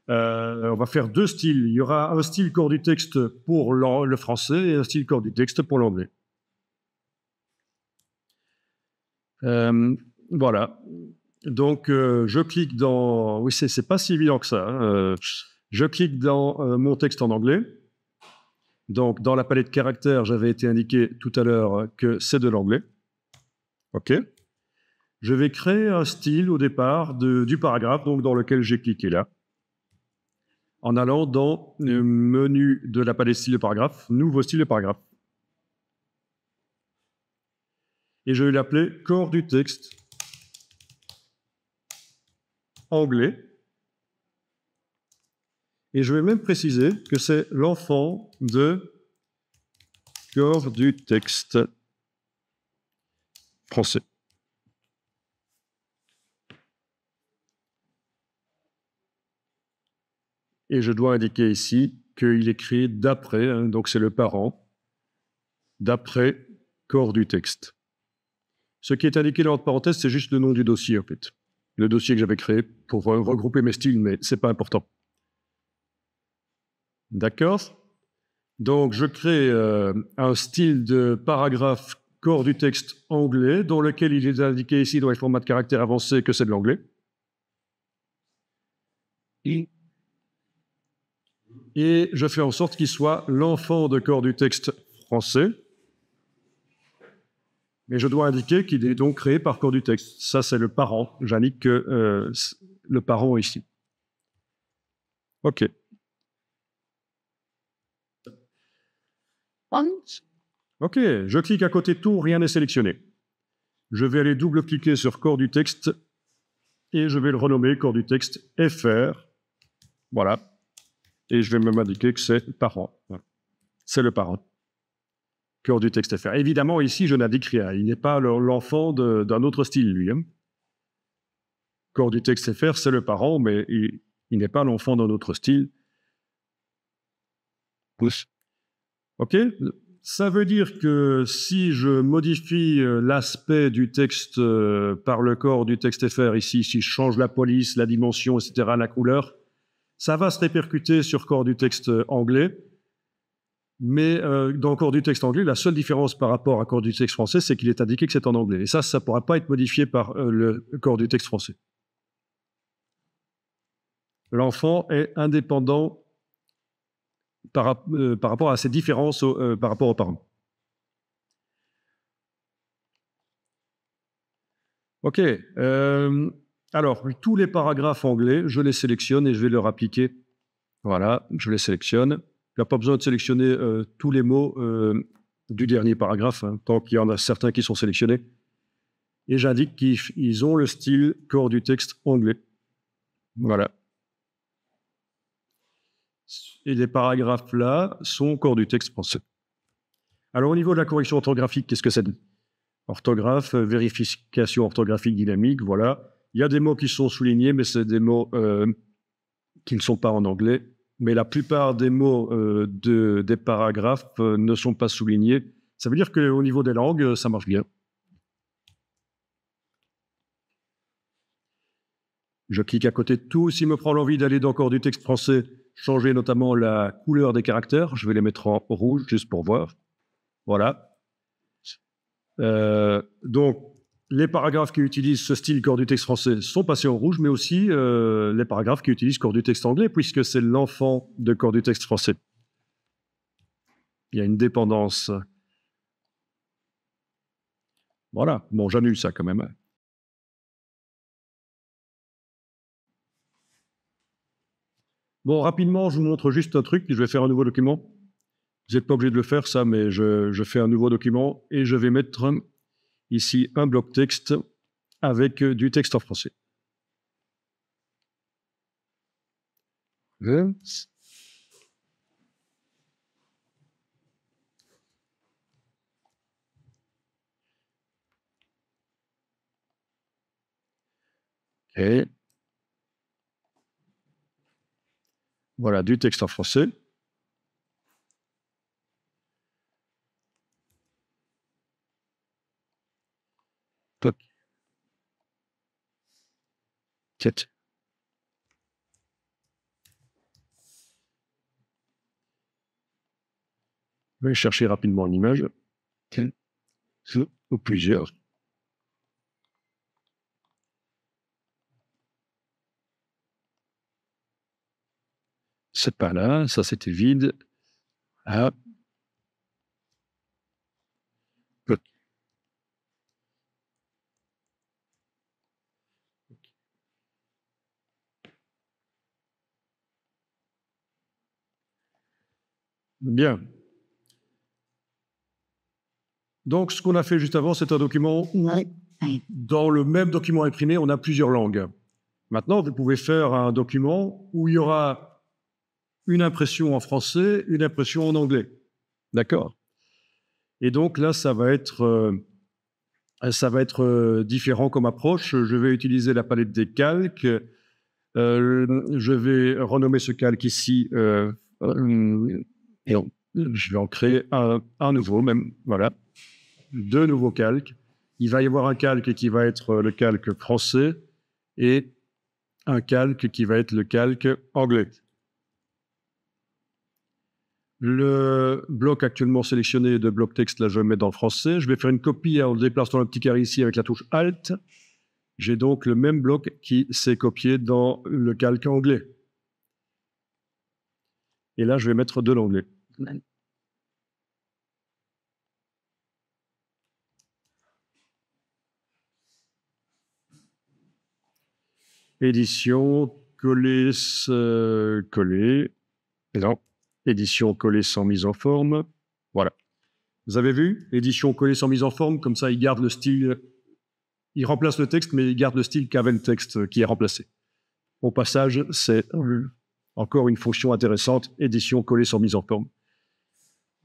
On va faire deux styles. Il y aura un style corps du texte pour le français et un style corps du texte pour l'anglais. Voilà. Donc, je clique dans... Oui, c'est pas si évident que ça. Hein. Je clique dans mon texte en anglais. Donc, dans la palette caractères, j'avais été indiqué tout à l'heure que c'est de l'anglais. OK. Je vais créer un style au départ du paragraphe, donc dans lequel j'ai cliqué là, en allant dans le menu de la palette style de paragraphe, nouveau style de paragraphe. Et je vais l'appeler corps du texte anglais. Et je vais même préciser que c'est l'enfant de corps du texte français. Et je dois indiquer ici qu'il est créé d'après, hein, donc c'est le parent, d'après corps du texte. Ce qui est indiqué dans entre parenthèses, c'est juste le nom du dossier, en fait. Le dossier que j'avais créé pour regrouper mes styles, mais ce n'est pas important. D'accord? Donc, je crée un style de paragraphe corps du texte anglais, dans lequel il est indiqué ici, dans les formats de caractères avancés, que c'est de l'anglais. Et je fais en sorte qu'il soit l'enfant de corps du texte français. Mais je dois indiquer qu'il est donc créé par corps du texte. Ça, c'est le parent. J'indique que le parent ici. OK. OK, je clique à côté de tout, rien n'est sélectionné. Je vais aller double-cliquer sur corps du texte et je vais le renommer corps du texte FR. Voilà. Et je vais même indiquer que c'est parent. Voilà. C'est le parent. Corps du texte FR. Évidemment, ici, je n'indique rien. Il n'est pas l'enfant d'un autre style, lui. Hein. Corps du texte FR, c'est le parent, mais il n'est pas l'enfant d'un autre style. Pouce. OK? Ça veut dire que si je modifie l'aspect du texte par le corps du texte FR ici, si je change la police, la dimension, etc., la couleur, ça va se répercuter sur corps du texte anglais. Mais dans le corps du texte anglais, la seule différence par rapport à corps du texte français, c'est qu'il est indiqué que c'est en anglais. Et ça ne pourra pas être modifié par le corps du texte français. L'enfant est indépendant par rapport à ces différences par rapport aux parents. OK. Alors, tous les paragraphes anglais, je les sélectionne et je vais leur appliquer. Voilà, je les sélectionne. Il n'y a pas besoin de sélectionner tous les mots du dernier paragraphe, hein, tant qu'il y en a certains qui sont sélectionnés. Et j'indique qu'ils ont le style corps du texte anglais. Voilà. Et les paragraphes là sont corps du texte français. Alors, au niveau de la correction orthographique, qu'est-ce que ça dit? Orthographe, vérification orthographique dynamique, voilà. Il y a des mots qui sont soulignés, mais c'est des mots qui ne sont pas en anglais. Mais la plupart des mots des paragraphes ne sont pas soulignés. Ça veut dire qu'au niveau des langues, ça marche bien. Je clique à côté de tout. S'il me prend l'envie d'aller dans corps du texte français, changer notamment la couleur des caractères, je vais les mettre en rouge juste pour voir. Voilà. Donc, les paragraphes qui utilisent ce style corps du texte français sont passés en rouge, mais aussi les paragraphes qui utilisent corps du texte anglais, puisque c'est l'enfant de corps du texte français. Il y a une dépendance. Voilà. Bon, j'annule ça quand même. Bon, rapidement, je vous montre juste un truc. Je vais faire un nouveau document. Vous n'êtes pas obligé de le faire, ça, mais je fais un nouveau document et je vais mettre ici un bloc texte avec du texte en français. Et voilà, du texte en français. Toc. Tiet. Je vais chercher rapidement une image. Ou plusieurs. C'est pas là, ça c'était vide. Ah. Bien. Donc, ce qu'on a fait juste avant, c'est un document où, dans le même document imprimé, on a plusieurs langues. Maintenant, vous pouvez faire un document où il y aura une impression en français, une impression en anglais. D'accord? Et donc là, ça va être différent comme approche. Je vais utiliser la palette des calques. Je vais renommer ce calque ici et je vais en créer un nouveau, même. Voilà. 2 nouveaux calques. Il va y avoir un calque qui va être le calque français et un calque qui va être le calque anglais. Le bloc actuellement sélectionné de bloc texte, là, je le mets dans le français. Je vais faire une copie en le déplaçant le petit carré ici avec la touche Alt. J'ai donc le même bloc qui s'est copié dans le calque anglais. Et là, je vais mettre de l'anglais. Édition, coller, coller. Non, édition coller sans mise en forme. Voilà. Vous avez vu? Édition coller sans mise en forme, comme ça, il garde le style. Il remplace le texte, mais il garde le style qu'avait le texte qui est remplacé. Au passage, c'est encore une fonction intéressante, édition coller sans mise en forme.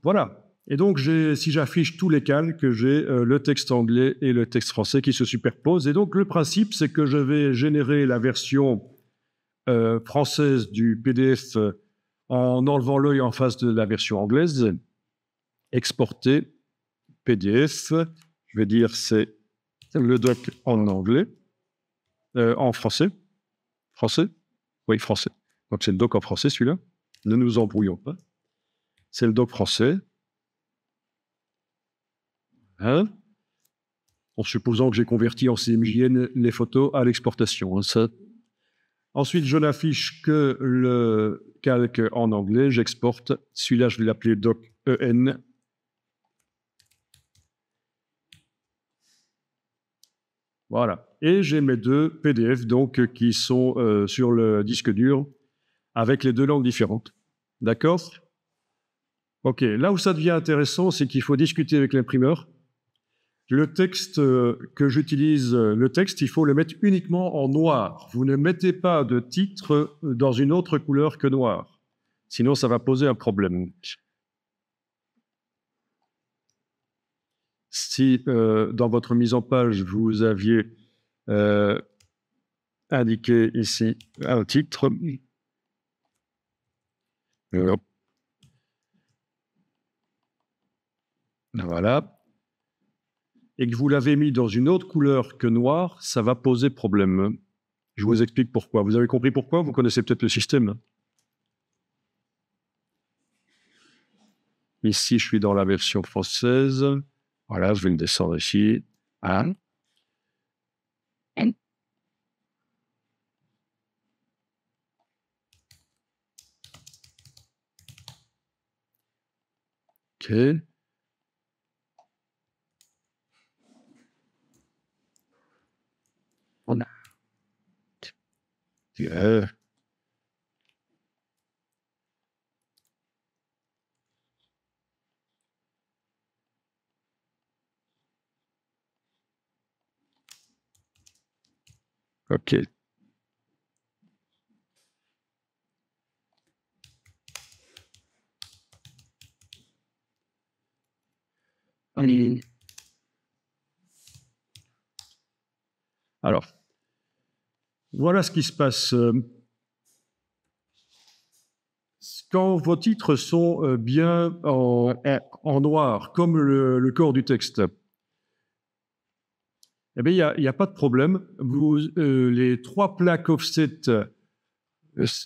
Voilà. Et donc, si j'affiche tous les calques, j'ai le texte anglais et le texte français qui se superposent. Et donc, le principe, c'est que je vais générer la version française du PDF en enlevant l'œil en face de la version anglaise. Exporter PDF. Je vais dire c'est le doc en anglais, en français. Français? Oui, français. Donc, c'est le doc en français, celui-là. Ne nous embrouillons pas. C'est le doc français. Hein? En supposant que j'ai converti en CMJN les photos à l'exportation. Hein, ça. Ensuite, je n'affiche que le calque en anglais. J'exporte. Celui-là, je vais l'appeler doc EN. Voilà. Et j'ai mes deux PDF donc, qui sont sur le disque dur avec les deux langues différentes. D'accord? OK. Là où ça devient intéressant, c'est qu'il faut discuter avec l'imprimeur. Le texte que j'utilise, le texte, il faut le mettre uniquement en noir. Vous ne mettez pas de titre dans une autre couleur que noir. Sinon, ça va poser un problème. Si dans votre mise en page, vous aviez indiqué ici un titre, voilà, et que vous l'avez mis dans une autre couleur que noir, ça va poser problème. Je vous explique pourquoi. Vous avez compris pourquoi? Vous connaissez peut-être le système. Ici, je suis dans la version française. Voilà, je vais le descendre ici. Hein? OK. On a. OK. Alors, voilà ce qui se passe. Quand vos titres sont bien en noir, comme le corps du texte, eh bien, il n'y a pas de problème. Les trois plaques offset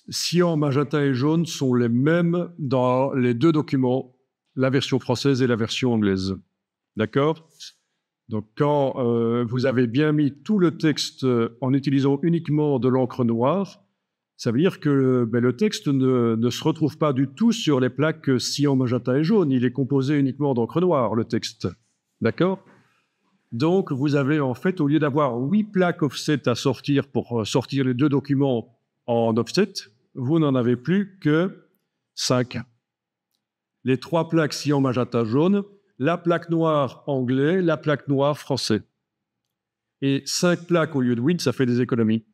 cyan, magenta et jaune sont les mêmes dans les deux documents, la version française et la version anglaise. D'accord? Donc, quand vous avez bien mis tout le texte en utilisant uniquement de l'encre noire, ça veut dire que le texte ne se retrouve pas du tout sur les plaques cyan, magenta et jaune. Il est composé uniquement d'encre noire, le texte. D'accord? Donc, vous avez en fait, au lieu d'avoir 8 plaques offset à sortir pour sortir les deux documents en offset, vous n'en avez plus que 5. Les 3 plaques cyan, magenta, jaune, la plaque noire anglais, la plaque noire français. Et 5 plaques au lieu de 8, ça fait des économies.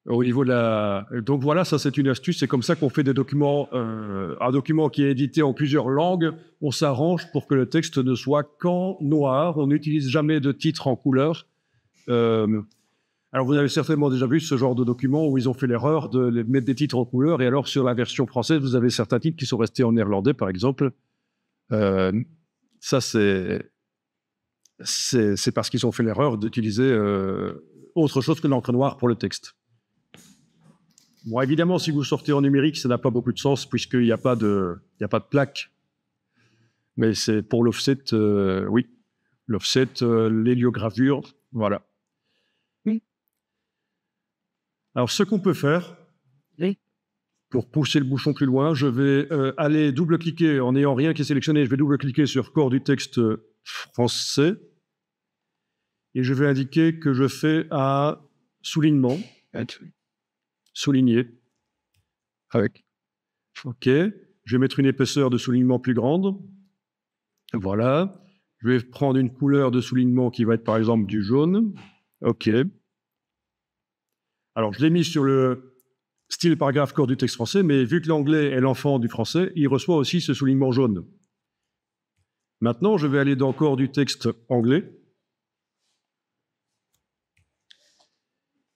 Au niveau de la... Donc voilà, ça c'est une astuce, c'est comme ça qu'on fait des documents, un document qui est édité en plusieurs langues, on s'arrange pour que le texte ne soit qu'en noir, on n'utilise jamais de titre en couleur. Alors vous avez certainement déjà vu ce genre de document où ils ont fait l'erreur de mettre des titres en couleur, et alors sur la version française, vous avez certains titres qui sont restés en néerlandais par exemple. Ça c'est parce qu'ils ont fait l'erreur d'utiliser autre chose que l'encre noire pour le texte. Bon, évidemment, si vous sortez en numérique, ça n'a pas beaucoup de sens puisqu'il n'y a pas de plaque. Mais c'est pour l'offset, oui. L'offset, l'héliogravure, voilà. Oui. Alors, ce qu'on peut faire, oui, pour pousser le bouchon plus loin, je vais aller double-cliquer, en n'ayant rien qui est sélectionné, je vais double-cliquer sur corps du texte français et je vais indiquer que je fais un soulignement. souligner. Avec. OK. Je vais mettre une épaisseur de soulignement plus grande. Voilà. Je vais prendre une couleur de soulignement qui va être par exemple du jaune. OK. Alors, je l'ai mis sur le style paragraphe corps du texte français, mais vu que l'anglais est l'enfant du français, il reçoit aussi ce soulignement jaune. Maintenant, je vais aller dans corps du texte anglais.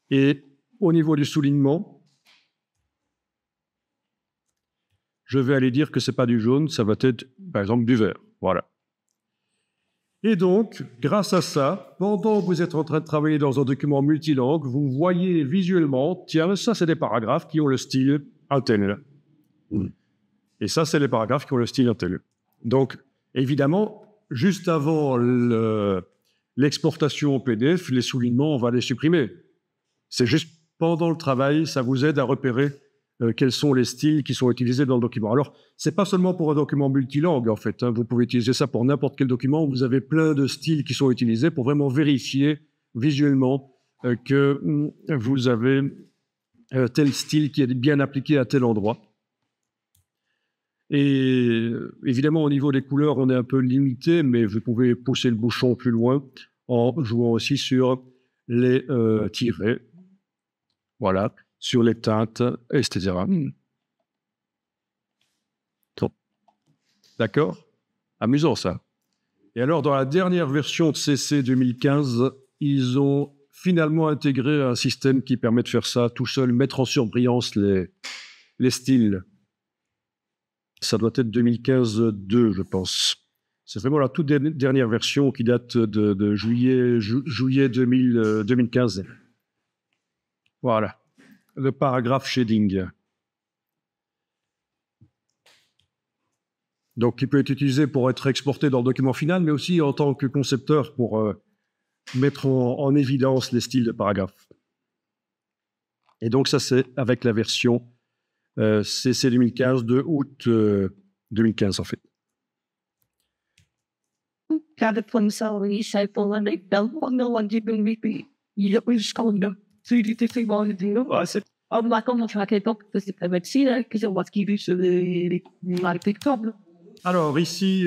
Et au niveau du soulignement, je vais aller dire que ce n'est pas du jaune, ça va être, par exemple, du vert. Voilà. Et donc, grâce à ça, pendant que vous êtes en train de travailler dans un document multilangue, vous voyez visuellement, tiens, ça, c'est des paragraphes qui ont le style un tel. Et ça, c'est les paragraphes qui ont le style un tel. Donc, évidemment, juste avant l'exportation au PDF, les soulignements, on va les supprimer. C'est juste pendant le travail, ça vous aide à repérer quels sont les styles qui sont utilisés dans le document. Alors, c'est pas seulement pour un document multilangue, en fait. Hein. Vous pouvez utiliser ça pour n'importe quel document. Vous avez plein de styles qui sont utilisés pour vraiment vérifier visuellement que vous avez tel style qui est bien appliqué à tel endroit. Et évidemment, au niveau des couleurs, on est un peu limité, mais vous pouvez pousser le bouchon plus loin en jouant aussi sur les tirets. Voilà, sur les teintes, etc. D'accord? Amusant, ça. Et alors, dans la dernière version de CC 2015, ils ont finalement intégré un système qui permet de faire ça tout seul, mettre en surbrillance les styles. Ça doit être 2015-2, je pense. C'est vraiment la toute dernière version qui date de juillet 2015. Voilà, le paragraphe shading. Donc, qui peut être utilisé pour être exporté dans le document final, mais aussi en tant que concepteur pour mettre en évidence les styles de paragraphes. Et donc, ça, c'est avec la version CC 2015 de août 2015, en fait. Alors ici,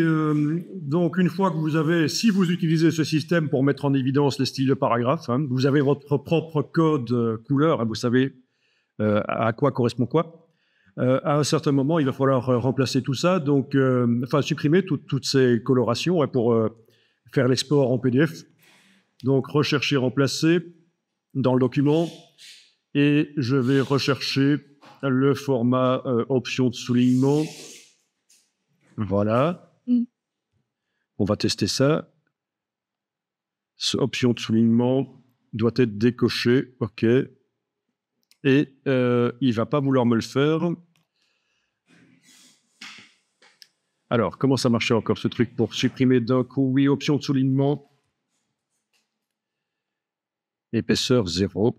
donc une fois que vous avez, si vous utilisez ce système pour mettre en évidence les styles de paragraphes, hein, vous avez votre propre code couleur, hein, vous savez à quoi correspond quoi. À un certain moment, il va falloir remplacer tout ça, donc supprimer toutes ces colorations hein, pour faire l'export en PDF. Donc rechercher, remplacer dans le document, et je vais rechercher le format option de soulignement. Voilà. On va tester ça. Cette option de soulignement doit être décochée. OK. Et il ne va pas vouloir me le faire. Alors, comment ça marchait encore ce truc pour supprimer d'un coup? Oui, option de soulignement. Épaisseur 0.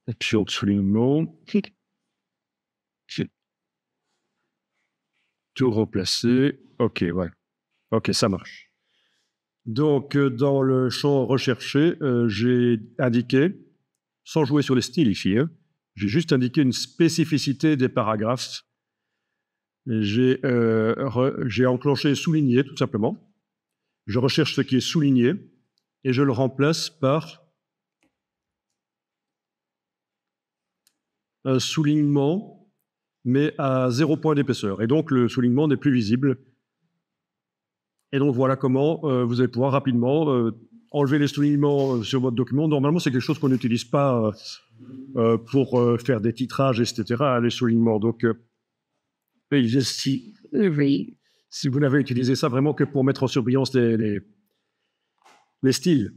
Option de soulignement. Tout replacer. OK, ouais. OK, ça marche. Donc, dans le champ recherché, j'ai indiqué, sans jouer sur les styles ici, hein, j'ai juste indiqué une spécificité des paragraphes. J'ai enclenché souligné, tout simplement. Je recherche ce qui est souligné et je le remplace par un soulignement, mais à 0 point d'épaisseur. Et donc, le soulignement n'est plus visible. Et donc, voilà comment vous allez pouvoir rapidement enlever les soulignements sur votre document. Normalement, c'est quelque chose qu'on n'utilise pas pour faire des titrages, etc., les soulignements. Donc, si vous n'avez utilisé ça vraiment que pour mettre en surbrillance les styles.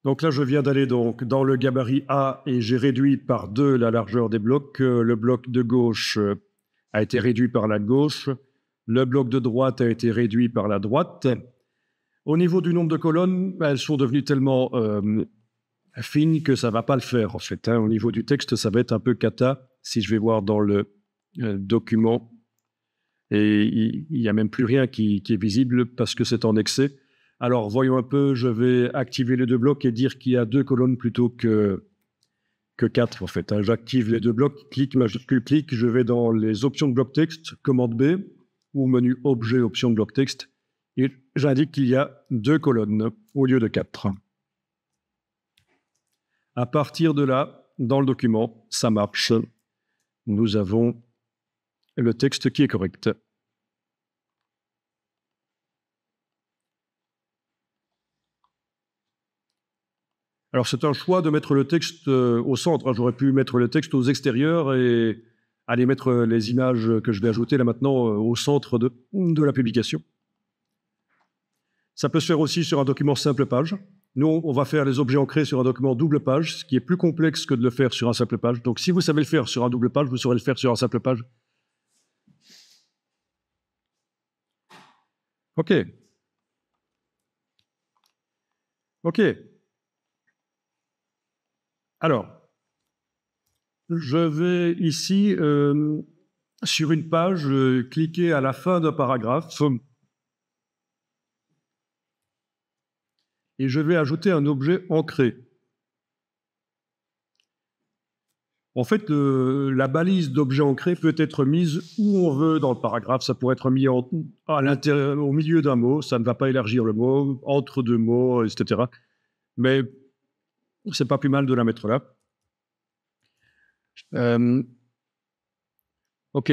Donc là, je viens d'aller donc dans le gabarit A et j'ai réduit par 2 la largeur des blocs. Le bloc de gauche a été réduit par la gauche. Le bloc de droite a été réduit par la droite. Au niveau du nombre de colonnes, elles sont devenues tellement fine que ça ne va pas le faire, en fait. Au niveau du texte, ça va être un peu cata. Si je vais voir dans le document, et il n'y a même plus rien qui est visible parce que c'est en excès. Alors, voyons un peu, je vais activer les deux blocs et dire qu'il y a 2 colonnes plutôt que 4, en fait. J'active les 2 blocs, clic, majuscule, clic, je vais dans les options de bloc texte, commande B, ou menu objet, option de bloc texte, et j'indique qu'il y a 2 colonnes au lieu de 4. À partir de là, dans le document, ça marche. Nous avons le texte qui est correct. Alors, c'est un choix de mettre le texte au centre. J'aurais pu mettre le texte aux extérieurs et aller mettre les images que je vais ajouter là maintenant au centre de la publication. Ça peut se faire aussi sur un document simple page. Nous, on va faire les objets ancrés sur un document double page, ce qui est plus complexe que de le faire sur un simple page. Donc, si vous savez le faire sur un double page, vous saurez le faire sur un simple page. OK. OK. Alors, je vais ici, sur une page, cliquer à la fin d'un paragraphe et je vais ajouter un objet ancré. En fait, la balise d'objet ancré peut être mise où on veut dans le paragraphe. Ça pourrait être mis au milieu d'un mot, ça ne va pas élargir le mot, entre 2 mots, etc. Mais c'est pas plus mal de la mettre là. OK.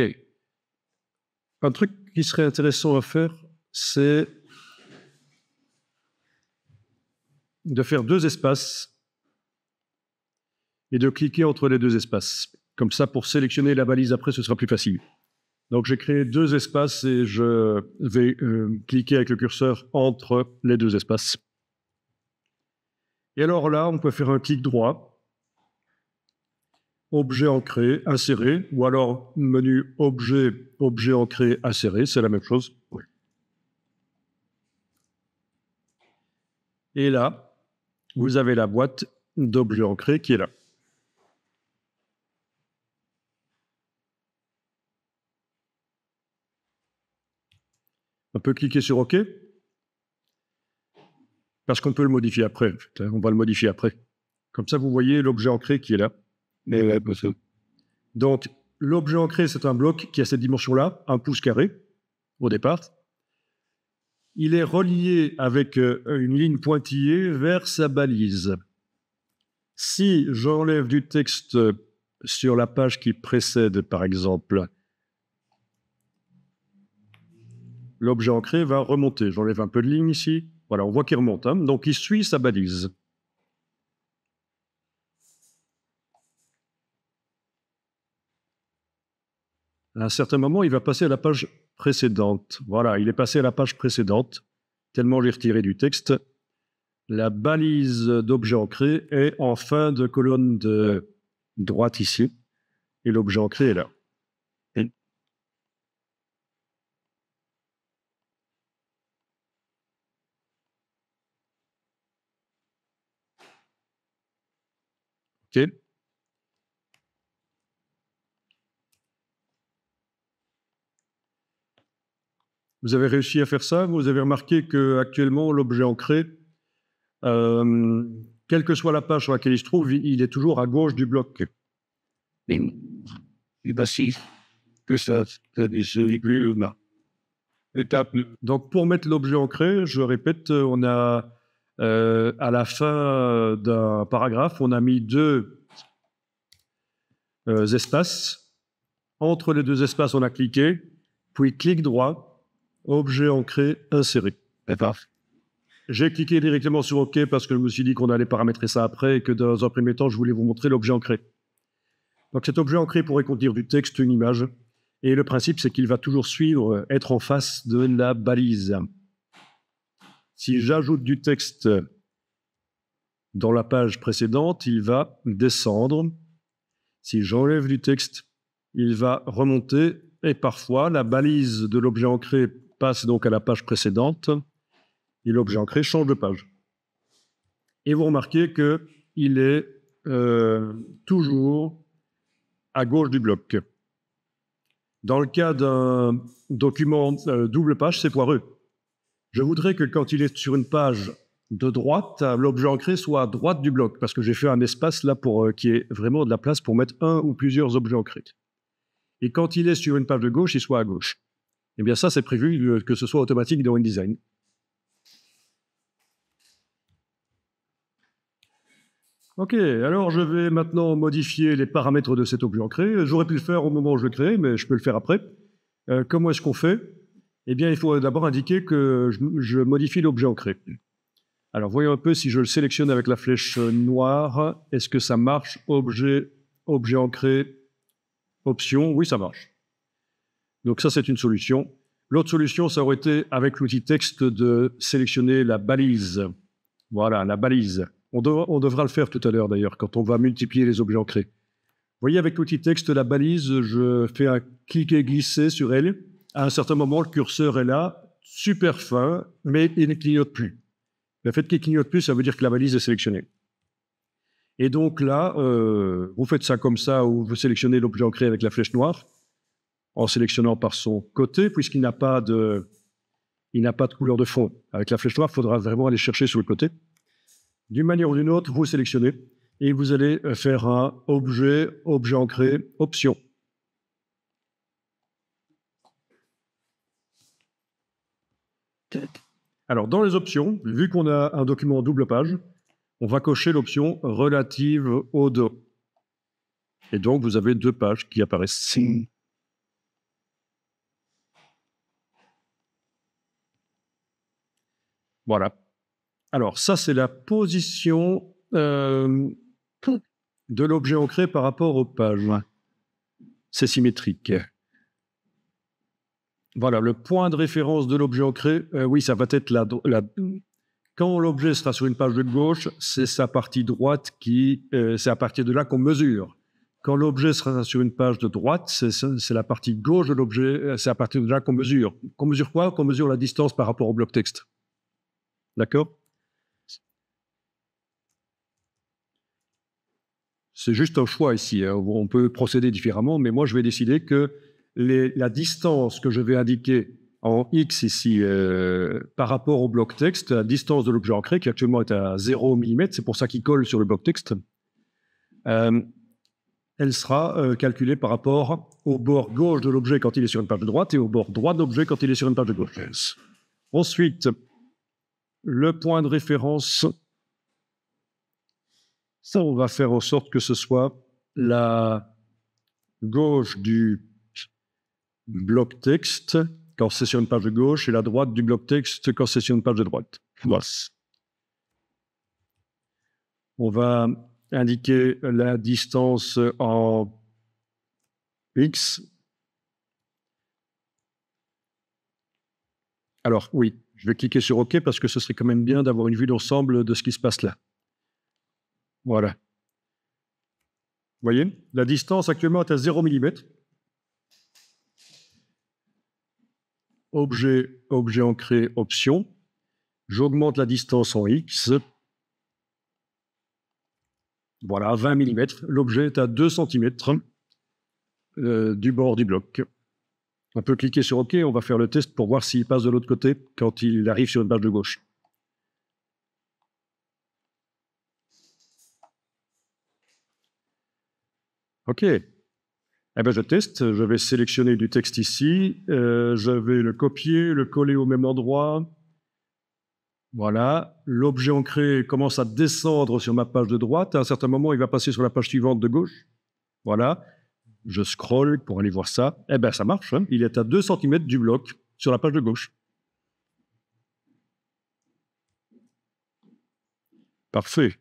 Un truc qui serait intéressant à faire, c'est de faire 2 espaces et de cliquer entre les 2 espaces. Comme ça, pour sélectionner la balise après, ce sera plus facile. Donc, j'ai créé 2 espaces et je vais cliquer avec le curseur entre les 2 espaces. Et alors là, on peut faire un clic droit, objet ancré, inséré, ou alors menu objet, objet ancré, inséré, c'est la même chose. Oui. Et là, vous avez la boîte d'objets ancrés qui est là. On peut cliquer sur OK, parce qu'on peut le modifier après. En fait, on va le modifier après. Comme ça, vous voyez l'objet ancré qui est là. Donc, l'objet ancré, c'est un bloc qui a cette dimension-là, 1 pouce carré, au départ. Il est relié avec une ligne pointillée vers sa balise. Si j'enlève du texte sur la page qui précède, par exemple, l'objet ancré va remonter. J'enlève un peu de ligne ici. Voilà, on voit qu'il remonte. Donc, il suit sa balise. À un certain moment, il va passer à la page précédente. Voilà, il est passé à la page précédente, tellement j'ai retiré du texte. La balise d'objet ancré est en fin de colonne de droite ici, et l'objet ancré est là. OK. Vous avez réussi à faire ça. Vous avez remarqué qu'actuellement, l'objet ancré, quelle que soit la page sur laquelle il se trouve, il est toujours à gauche du bloc. Que ça là. Étape. Donc, pour mettre l'objet ancré, je répète, on a à la fin d'un paragraphe, on a mis 2 espaces. Entre les 2 espaces, on a cliqué, puis clic droit, objet ancré, inséré. J'ai cliqué directement sur OK parce que je me suis dit qu'on allait paramétrer ça après et que dans un premier temps, je voulais vous montrer l'objet ancré. Donc cet objet ancré pourrait contenir du texte, une image. Et le principe, c'est qu'il va toujours suivre, être en face de la balise. Si j'ajoute du texte dans la page précédente, il va descendre. Si j'enlève du texte, il va remonter. Et parfois, la balise de l'objet ancré passe donc à la page précédente. Et l'objet ancré change de page. Et vous remarquez que il est toujours à gauche du bloc. Dans le cas d'un document double page, c'est poireux. Je voudrais que quand il est sur une page de droite, l'objet ancré soit à droite du bloc, parce que j'ai fait un espace là pour qui est vraiment de la place pour mettre un ou plusieurs objets ancrés. Et quand il est sur une page de gauche, il soit à gauche. Eh bien ça, c'est prévu que ce soit automatique dans InDesign. Ok, alors je vais maintenant modifier les paramètres de cet objet ancré. J'aurais pu le faire au moment où je le crée, mais je peux le faire après. Comment est-ce qu'on fait? Eh bien, il faut d'abord indiquer que je modifie l'objet ancré. Alors, voyons un peu si je le sélectionne avec la flèche noire. Est-ce que ça marche? Objet ancré, option. Oui, ça marche. Donc ça, c'est une solution. L'autre solution, ça aurait été, avec l'outil texte, de sélectionner la balise. Voilà, la balise. On devra le faire tout à l'heure, d'ailleurs, quand on va multiplier les objets ancrés. Vous voyez, avec l'outil texte, la balise, je fais un clic et glisser sur elle. À un certain moment, le curseur est là, super fin, mais il ne clignote plus. Le fait qu'il ne clignote plus, ça veut dire que la balise est sélectionnée. Et donc là, vous faites ça comme ça, ou vous sélectionnez l'objet ancré avec la flèche noire, en sélectionnant par son côté, puisqu'il n'a pas de couleur de fond. Avec la flèche noire, il faudra vraiment aller chercher sur le côté. D'une manière ou d'une autre, vous sélectionnez, et vous allez faire un objet ancré, option. Alors, dans les options, vu qu'on a un document double page, on va cocher l'option relative au dos. Et donc, vous avez deux pages qui apparaissent. Voilà. Alors, ça, c'est la position de l'objet ancré par rapport aux pages. C'est symétrique. Voilà, le point de référence de l'objet ancré, oui, ça va être quand l'objet sera sur une page de gauche, c'est sa partie droite c'est à partir de là qu'on mesure. Quand l'objet sera sur une page de droite, c'est la partie gauche de l'objet, c'est à partir de là qu'on mesure. Qu'on mesure quoi? Qu'on mesure la distance par rapport au bloc texte. D'accord? C'est juste un choix ici, hein. On peut procéder différemment, mais moi je vais décider que la distance que je vais indiquer en X ici par rapport au bloc texte, la distance de l'objet ancré qui actuellement est à 0 mm, c'est pour ça qu'il colle sur le bloc texte, elle sera calculée par rapport au bord gauche de l'objet quand il est sur une page de droite et au bord droit de l'objet quand il est sur une page de gauche. Ensuite, le point de référence, ça on va faire en sorte que ce soit la gauche du bloc texte quand c'est sur une page de gauche et la droite du bloc texte quand c'est sur une page de droite. Voilà. On va indiquer la distance en X. Alors oui, je vais cliquer sur OK parce que ce serait quand même bien d'avoir une vue d'ensemble de ce qui se passe là. Voilà. Vous voyez, la distance actuellement est à 0 mm. Objet ancré, option. J'augmente la distance en X. Voilà, 20 mm. L'objet est à 2 cm du bord du bloc. On peut cliquer sur OK, on va faire le test pour voir s'il passe de l'autre côté quand il arrive sur une page de gauche. OK. Eh bien, je teste. Je vais sélectionner du texte ici. Je vais le copier, le coller au même endroit. Voilà. L'objet ancré commence à descendre sur ma page de droite. À un certain moment, il va passer sur la page suivante de gauche. Voilà. Je scrolle pour aller voir ça. Eh bien, ça marche, hein. Il est à 2 cm du bloc sur la page de gauche. Parfait.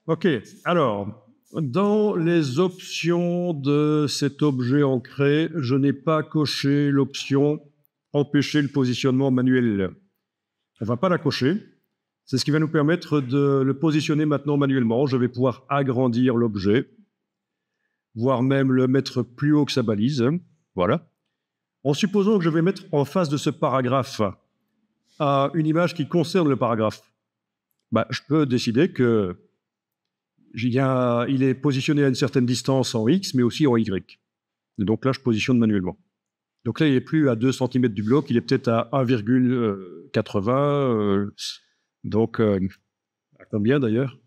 OK. Alors, dans les options de cet objet ancré, je n'ai pas coché l'option « Empêcher le positionnement manuel ». On ne va pas la cocher. C'est ce qui va nous permettre de le positionner maintenant manuellement. Je vais pouvoir agrandir l'objet, voire même le mettre plus haut que sa balise. Voilà. En supposant que je vais mettre en face de ce paragraphe à une image qui concerne le paragraphe, je peux décider que il est positionné à une certaine distance en X, mais aussi en Y. Et donc là, je positionne manuellement. Donc là, il n'est plus à 2 cm du bloc, il est peut-être à 1,80. Donc, à combien d'ailleurs?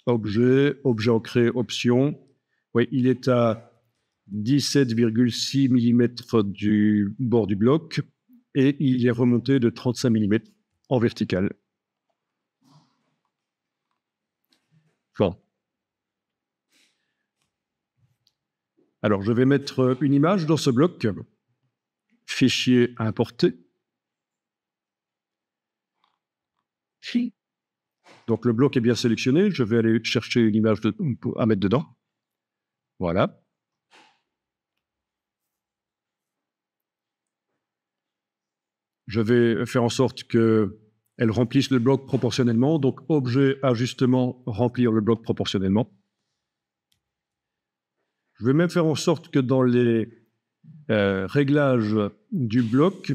Objet ancré, option. Oui, il est à 17,6 mm du bord du bloc et il est remonté de 35 mm en vertical. Bon. Alors, je vais mettre une image dans ce bloc. Fichier importé. Donc, le bloc est bien sélectionné. Je vais aller chercher une image à mettre dedans. Voilà. Je vais faire en sorte qu'elle remplisse le bloc proportionnellement. Donc, objet, ajustement, remplir le bloc proportionnellement. Je vais même faire en sorte que dans les réglages du bloc,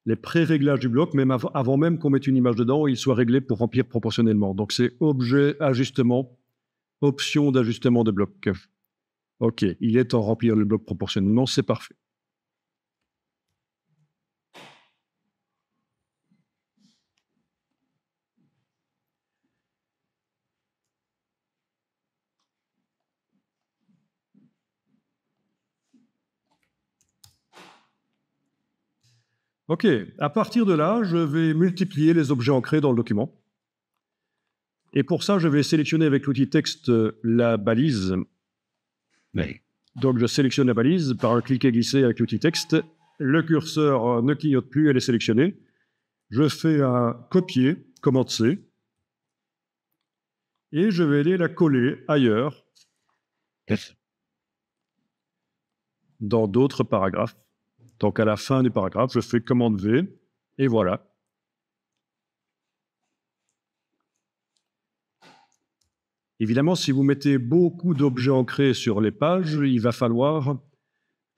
les pré-réglages du bloc, même avant même qu'on mette une image dedans, ils soient réglés pour remplir proportionnellement. Donc, c'est objet, ajustement, option d'ajustement de bloc. OK, il est en remplir le bloc proportionnellement, c'est parfait. OK, à partir de là, je vais multiplier les objets ancrés dans le document. Et pour ça, je vais sélectionner avec l'outil texte la balise. Donc, je sélectionne la balise par un clic et glisser avec l'outil texte. Le curseur ne clignote plus, elle est sélectionnée. Je fais un copier, commande C. Et je vais aller la coller ailleurs, dans d'autres paragraphes. Donc, à la fin du paragraphe, je fais commande V, et voilà. Évidemment, si vous mettez beaucoup d'objets ancrés sur les pages, il va falloir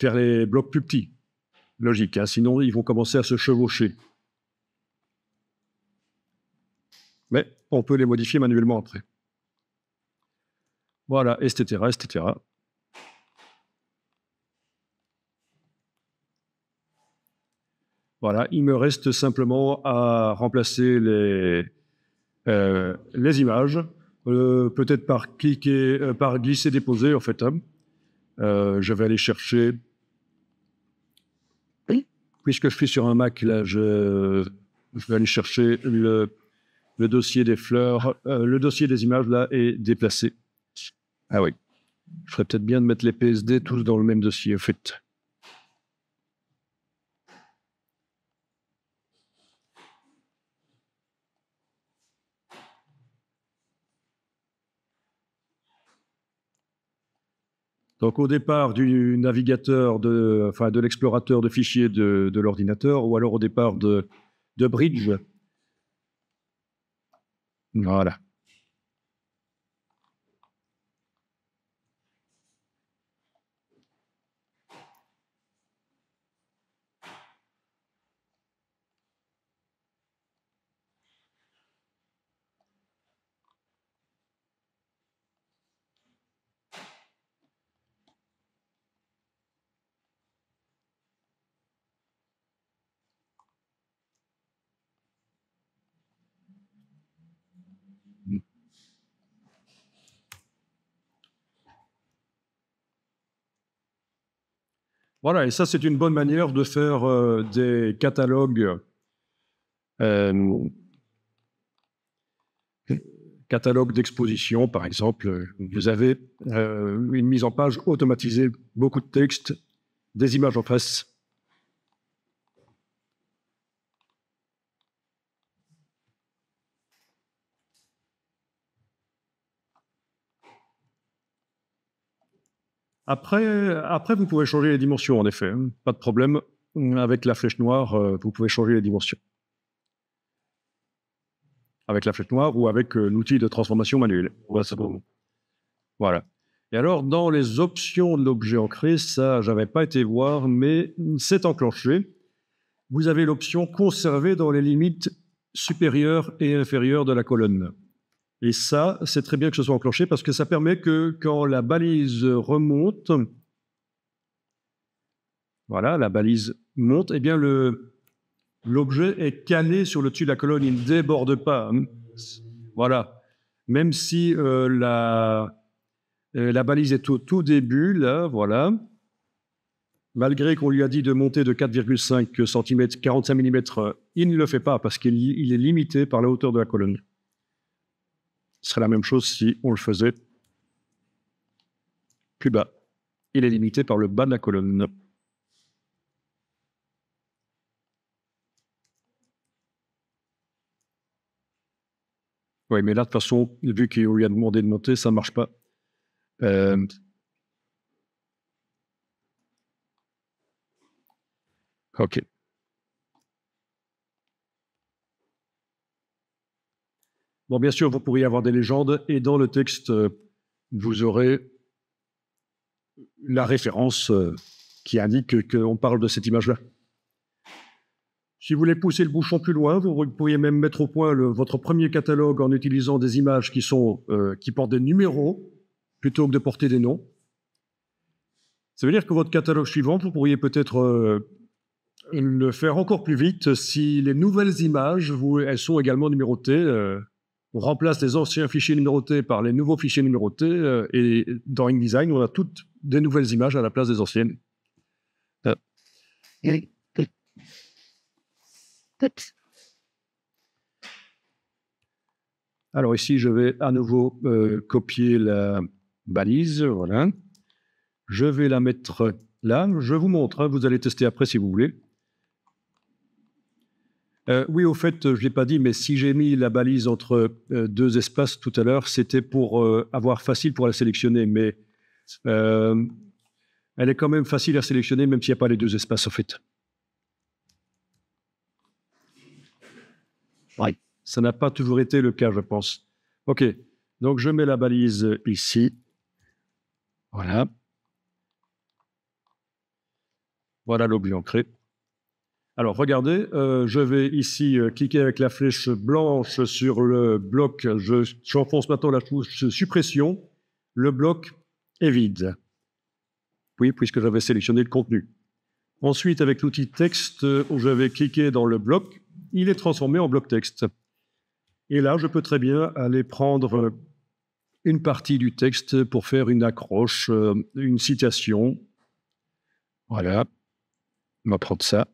faire les blocs plus petits. Logique, hein, sinon ils vont commencer à se chevaucher. Mais on peut les modifier manuellement après. Voilà, etc., etc. Voilà, il me reste simplement à remplacer les images, peut-être par cliquer, par glisser-déposer en fait. Je vais aller chercher. Puisque je suis sur un Mac, là, je vais aller chercher le dossier des fleurs, le dossier des images là est déplacé. Ah oui, je ferais peut-être bien de mettre les PSD tous dans le même dossier en fait. Donc, au départ du navigateur, de l'explorateur de fichiers de l'ordinateur, ou alors au départ de Bridge. Voilà. Voilà, et ça, c'est une bonne manière de faire des catalogues, d'exposition, par exemple. Vous avez une mise en page automatisée, beaucoup de texte, des images en face. Après, vous pouvez changer les dimensions, en effet. Pas de problème. Avec la flèche noire, vous pouvez changer les dimensions. Avec la flèche noire ou avec l'outil de transformation manuelle. Ouais, c'est bon. Voilà. Et alors, dans les options de l'objet ancré, ça, j'avais pas été voir, mais c'est enclenché. Vous avez l'option conserver dans les limites supérieures et inférieures de la colonne. Et ça, c'est très bien que ce soit enclenché parce que ça permet que quand la balise remonte, voilà, la balise monte, eh bien l'objet est calé sur le dessus de la colonne, il ne déborde pas. Voilà. Même si la balise est au tout début, là, voilà. Malgré qu'on lui a dit de monter de 4,5 cm, 45 mm, il ne le fait pas parce qu'il est limité par la hauteur de la colonne. Ce serait la même chose si on le faisait plus bas. Il est limité par le bas de la colonne. Oui, mais là, de toute façon, vu qu'on lui a demandé de monter, ça ne marche pas. OK. Bon, bien sûr, vous pourriez avoir des légendes, et dans le texte, vous aurez la référence qui indique qu'on parle de cette image-là. Si vous voulez pousser le bouchon plus loin, vous pourriez même mettre au point votre premier catalogue en utilisant des images qui portent des numéros plutôt que de porter des noms. Ça veut dire que votre catalogue suivant, vous pourriez peut-être le faire encore plus vite si les nouvelles images, elles sont également numérotées. On remplace les anciens fichiers numérotés par les nouveaux fichiers numérotés et dans InDesign, on a toutes des nouvelles images à la place des anciennes. Alors ici, je vais à nouveau copier la balise, voilà. Je vais la mettre là. Je vous montre, hein, vous allez tester après si vous voulez. Oui, au fait, je ne l'ai pas dit, mais si j'ai mis la balise entre deux espaces tout à l'heure, c'était pour avoir facile pour la sélectionner, mais elle est quand même facile à sélectionner, même s'il n'y a pas les deux espaces, en fait. Oui. Ça n'a pas toujours été le cas, je pense. OK, donc je mets la balise ici. Voilà. Voilà l'objet ancré. Alors, regardez, je vais ici cliquer avec la flèche blanche sur le bloc. J'enfonce maintenant la touche suppression. Le bloc est vide. Oui, puisque j'avais sélectionné le contenu. Ensuite, avec l'outil texte, où je vais cliquer dans le bloc, il est transformé en bloc texte. Et là, je peux très bien aller prendre une partie du texte pour faire une accroche, une citation. Voilà. On va prendre ça.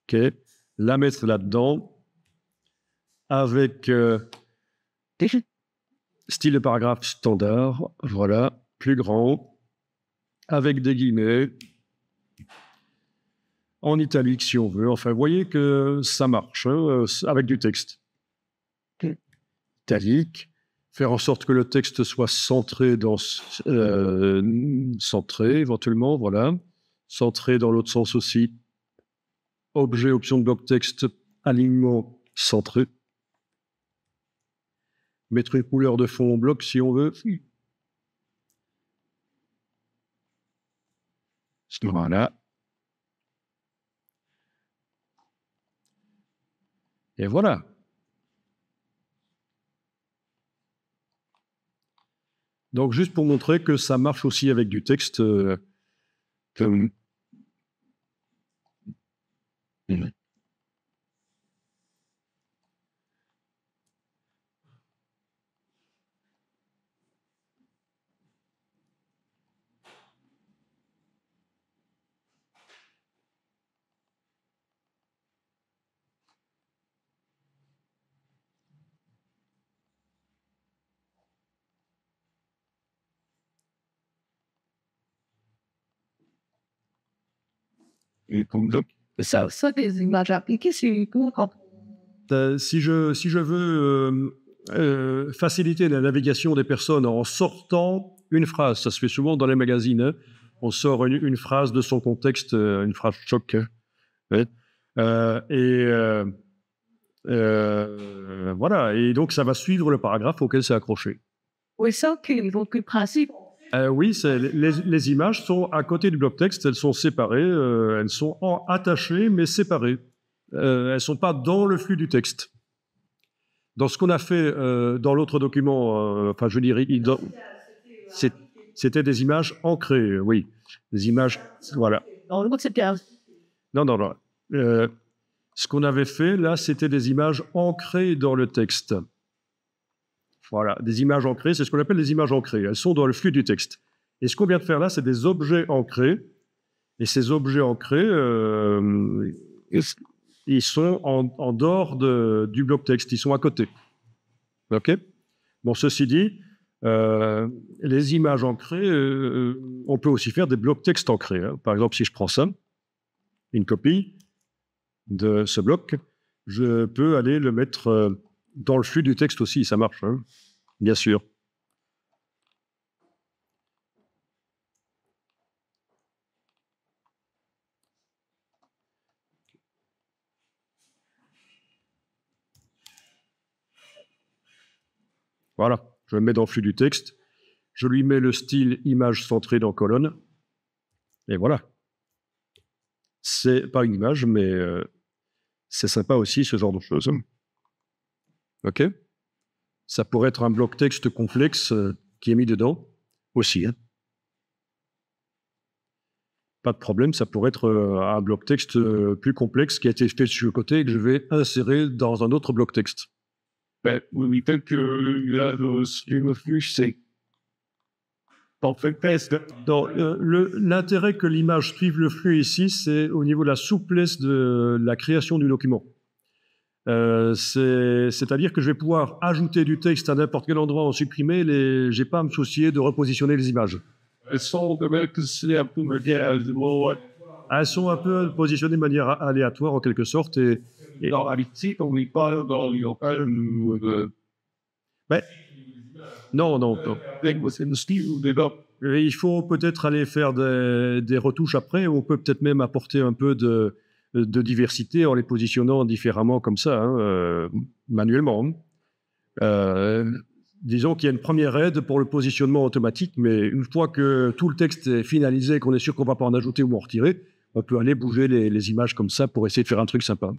OK. La mettre là-dedans avec style de paragraphe standard. Voilà. Plus grand. Avec des guillemets. En italique si on veut. Enfin, vous voyez que ça marche hein, avec du texte. Italique. Faire en sorte que le texte soit centré centré éventuellement, voilà. Centré dans l'autre sens aussi. Objet, option de bloc texte, alignement centré. Mettre une couleur de fond au bloc si on veut. Voilà. Et voilà. Donc, juste pour montrer que ça marche aussi avec du texte. Ça, des images appliquées, c'est comment? Si je veux faciliter la navigation des personnes en sortant une phrase, ça se fait souvent dans les magazines, hein, on sort une phrase de son contexte, une phrase choc, ouais. Voilà, et donc ça va suivre le paragraphe auquel c'est accroché. Oui, ça, qui vont plus principe. Oui, les images sont à côté du bloc texte, elles sont séparées, elles sont attachées mais séparées. Elles ne sont pas dans le flux du texte. Dans ce qu'on a fait dans l'autre document, enfin je dirais, c'était des images ancrées, oui. Des images, voilà. Dans l'autre, c'était un. Non, non, non. Ce qu'on avait fait là, c'était des images ancrées dans le texte. Voilà, des images ancrées, c'est ce qu'on appelle des images ancrées. Elles sont dans le flux du texte. Et ce qu'on vient de faire là, c'est des objets ancrés. Et ces objets ancrés, ils sont en dehors du bloc texte, ils sont à côté. OK? Bon, ceci dit, les images ancrées, on peut aussi faire des blocs texte ancrés. Hein. Par exemple, si je prends ça, une copie de ce bloc, je peux aller le mettre dans le flux du texte aussi, ça marche, hein, bien sûr. Voilà, je le mets dans le flux du texte, je lui mets le style image centrée dans colonne, et voilà. C'est pas une image, mais c'est sympa aussi, ce genre de choses. OK? Ça pourrait être un bloc texte complexe qui est mis dedans, aussi. Hein. Pas de problème, ça pourrait être un bloc texte plus complexe qui a été fait sur le côté et que je vais insérer dans un autre bloc texte. Ben, oui, peut-être que là, le flux, c'est parfait. L'intérêt que l'image suive le flux ici, c'est au niveau de la souplesse de la création du document. C'est-à-dire que je vais pouvoir ajouter du texte à n'importe quel endroit, en supprimer, je n'ai pas à me soucier de repositionner les images. Elles sont un peu positionnées de manière aléatoire, en quelque sorte. Dans la réalité, on n'est pas dans le local Ben, non, non, non. c'est le style ou débat. Il faut peut-être aller faire des retouches après, ou on peut peut-être même apporter un peu de diversité en les positionnant différemment comme ça, hein, manuellement. Disons qu'il y a une première aide pour le positionnement automatique, mais une fois que tout le texte est finalisé, qu'on est sûr qu'on ne va pas en ajouter ou en retirer, on peut aller bouger les images comme ça pour essayer de faire un truc sympa.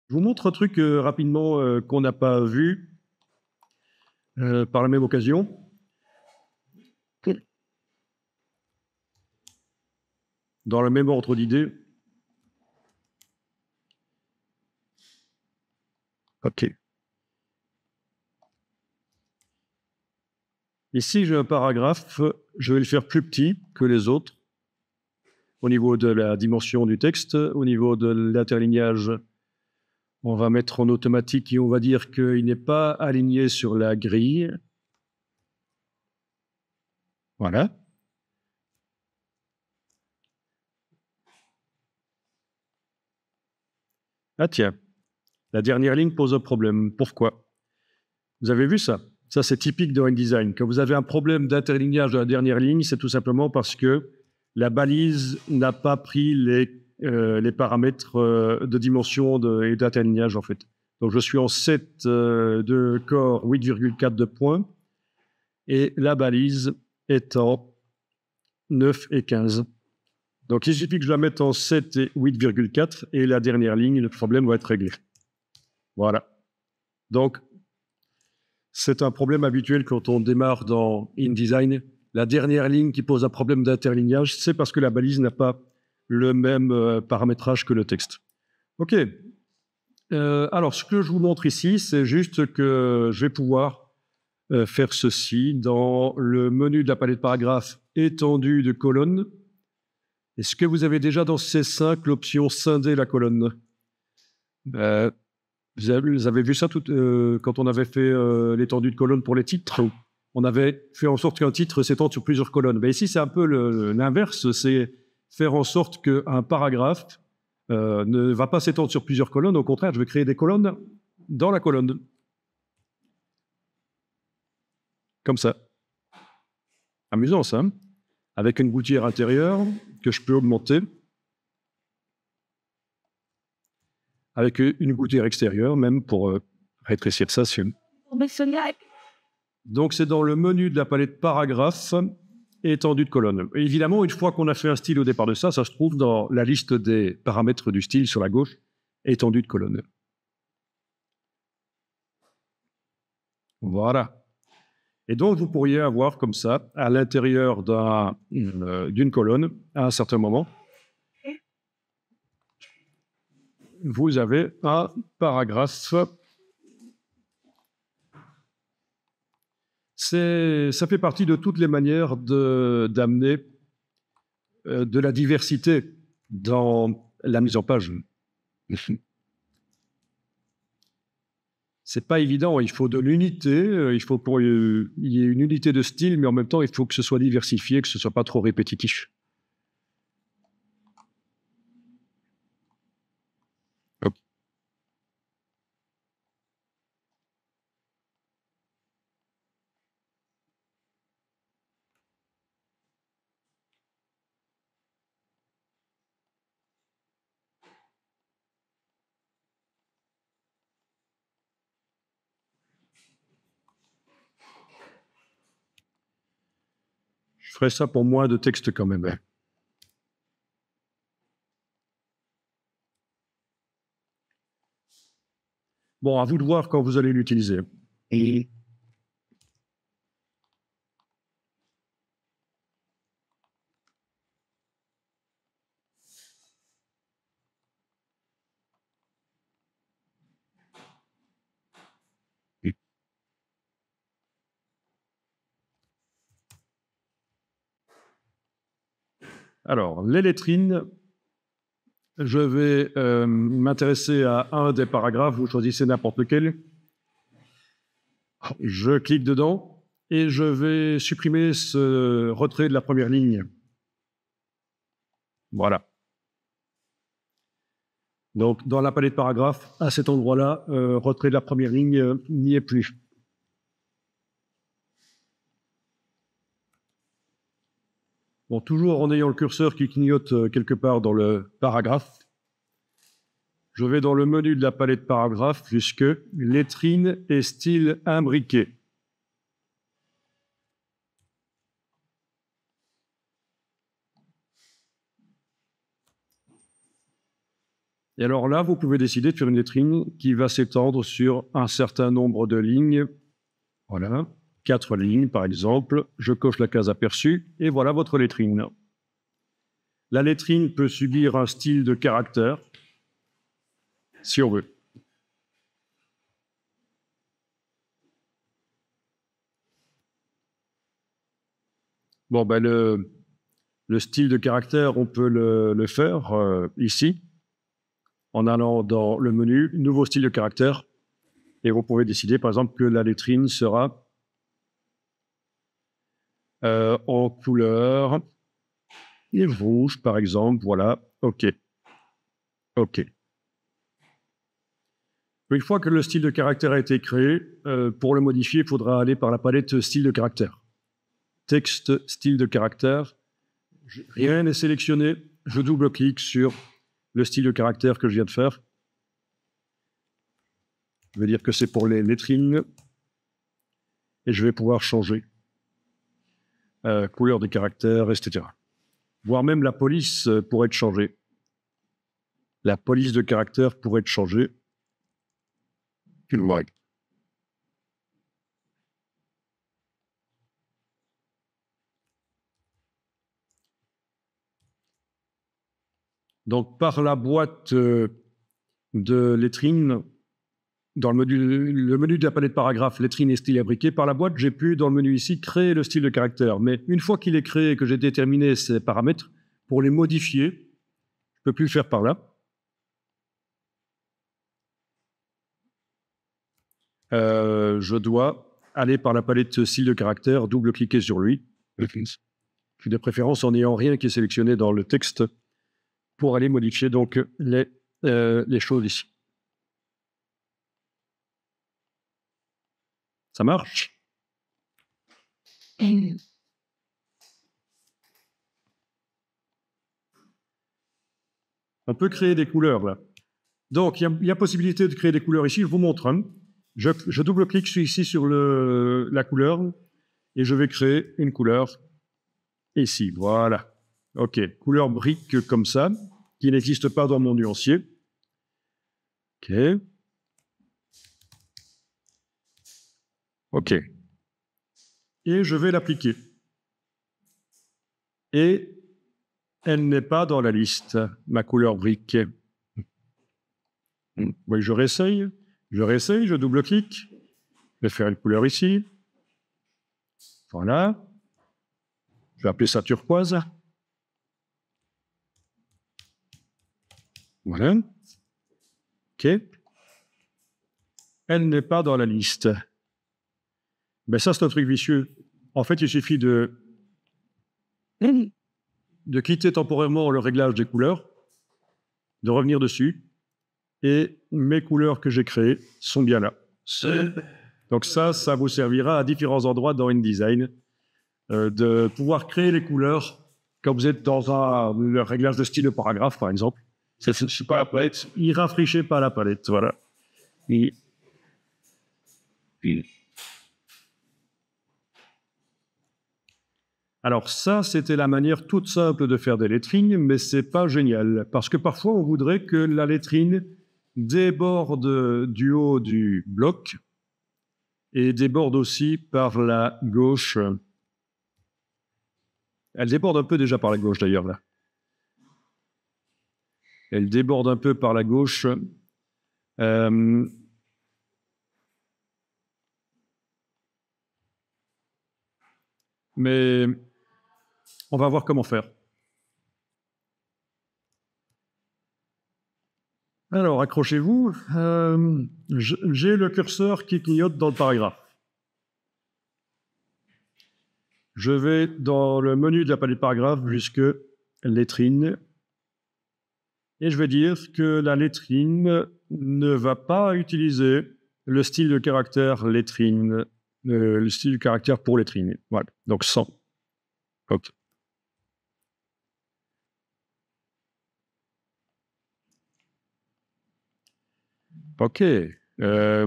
Je vous montre un truc rapidement qu'on n'a pas vu par la même occasion. Dans le même ordre d'idées. OK. Ici, j'ai un paragraphe, je vais le faire plus petit que les autres, au niveau de la dimension du texte, au niveau de l'interlignage, on va mettre en automatique et on va dire qu'il n'est pas aligné sur la grille. Voilà. Ah tiens, la dernière ligne pose un problème. Pourquoi? Vous avez vu ça? Ça, c'est typique de InDesign. Quand vous avez un problème d'interlignage de la dernière ligne, c'est tout simplement parce que la balise n'a pas pris les paramètres de dimension et d'interlignage, en fait. Donc, je suis en 7 de corps, 8,4 de points, et la balise est en 9 et 15. Donc, il suffit que je la mette en 7 et 8,4, et la dernière ligne, le problème va être réglé. Voilà. Donc, c'est un problème habituel quand on démarre dans InDesign. La dernière ligne qui pose un problème d'interlignage, c'est parce que la balise n'a pas le même paramétrage que le texte. OK. Alors, ce que je vous montre ici, c'est juste que je vais pouvoir faire ceci dans le menu de la palette paragraphe étendue de colonnes. Est-ce que vous avez déjà dans C5 l'option scinder la colonne? Vous avez vu ça quand on avait fait l'étendue de colonne pour les titres? On avait fait en sorte qu'un titre s'étende sur plusieurs colonnes. Mais ici, c'est un peu l'inverse, c'est faire en sorte qu'un paragraphe ne va pas s'étendre sur plusieurs colonnes. Au contraire, je vais créer des colonnes dans la colonne. Comme ça. Amusant, ça. Hein? Avec une gouttière intérieure que je peux augmenter. Avec une gouttière extérieure, même pour rétrécir ça. professionnel. Donc, c'est dans le menu de la palette paragraphe, étendue de colonne. Et évidemment, une fois qu'on a fait un style au départ de ça, ça se trouve dans la liste des paramètres du style sur la gauche, étendue de colonne. Voilà. Et donc, vous pourriez avoir comme ça, à l'intérieur d'une colonne, à un certain moment, vous avez un paragraphe. Ça fait partie de toutes les manières d'amener de la diversité dans la mise en page. C'est pas évident, il faut de l'unité, il faut qu'il y ait une unité de style, mais en même temps, il faut que ce soit diversifié, que ce soit pas trop répétitif. Hop. Je ferai ça pour moins de texte quand même. Bon, à vous de voir quand vous allez l'utiliser. Et alors, les lettrines, je vais m'intéresser à un des paragraphes, vous choisissez n'importe lequel. Je clique dedans et je vais supprimer ce retrait de la première ligne. Voilà. Donc, dans la palette paragraphe, à cet endroit-là, retrait de la première ligne n'y est plus. Bon, toujours en ayant le curseur qui clignote quelque part dans le paragraphe, je vais dans le menu de la palette paragraphe jusque lettrine et style imbriqué. Et alors là, vous pouvez décider de faire une lettrine qui va s'étendre sur un certain nombre de lignes. Voilà, 4 lignes par exemple. Je coche la case aperçue et voilà votre lettrine. La lettrine peut subir un style de caractère, si on veut. Bon, ben le style de caractère, on peut le faire ici, en allant dans le menu « Nouveau style de caractère ». Et vous pouvez décider, par exemple, que la lettrine sera en couleur rouge, par exemple. Voilà, OK. OK. Une fois que le style de caractère a été créé, pour le modifier, il faudra aller par la palette « Style de caractère ». Texte, style de caractère. Rien n'est sélectionné. Je double-clique sur le style de caractère que je viens de faire. Je vais dire que c'est pour les lettrines. Et je vais pouvoir changer couleur de caractère, etc. Voire même la police pourrait être changée. La police de caractère pourrait être changée. Ouais. Donc, par la boîte de lettrines, dans le menu de la palette paragraphe, lettrine et style imbriqué, par la boîte, j'ai pu, dans le menu ici, créer le style de caractère. Mais une fois qu'il est créé et que j'ai déterminé ces paramètres, pour les modifier, je ne peux plus le faire par là. Je dois aller par la palette style de caractère, double-cliquer sur lui, de préférence en n'ayant rien qui est sélectionné dans le texte, pour aller modifier donc les choses ici. Ça marche? On peut créer des couleurs là. Donc, il y a possibilité de créer des couleurs ici. Je vous montre. Je double-clique ici sur la couleur et je vais créer une couleur ici. Voilà. OK. Couleur brique comme ça, qui n'existe pas dans mon nuancier. OK. OK. Et je vais l'appliquer. Et elle n'est pas dans la liste, ma couleur brique. Oui, je réessaye, je double-clique, je vais faire une couleur ici. Voilà. Je vais appeler ça turquoise. Voilà. OK. Elle n'est pas dans la liste. Ben ça, c'est un truc vicieux. En fait, il suffit de quitter temporairement le réglage des couleurs, de revenir dessus, et mes couleurs que j'ai créées sont bien là. Donc ça vous servira à différents endroits dans InDesign, de pouvoir créer les couleurs quand vous êtes dans le réglage de style de paragraphe, par exemple. C'est pas la palette. Il rafraîchit pas la palette, voilà. Alors ça, c'était la manière toute simple de faire des lettrines, mais c'est pas génial, parce que parfois on voudrait que la lettrine déborde du haut du bloc et déborde aussi par la gauche. Elle déborde un peu déjà par la gauche d'ailleurs là. Elle déborde un peu par la gauche. Mais on va voir comment faire. Alors, accrochez-vous. J'ai le curseur qui clignote dans le paragraphe. Je vais dans le menu de la palette paragraphe jusque lettrine. Et je vais dire que la lettrine ne va pas utiliser le style de caractère lettrine, le style de caractère pour lettrine. Voilà, donc 100. OK. OK. Là,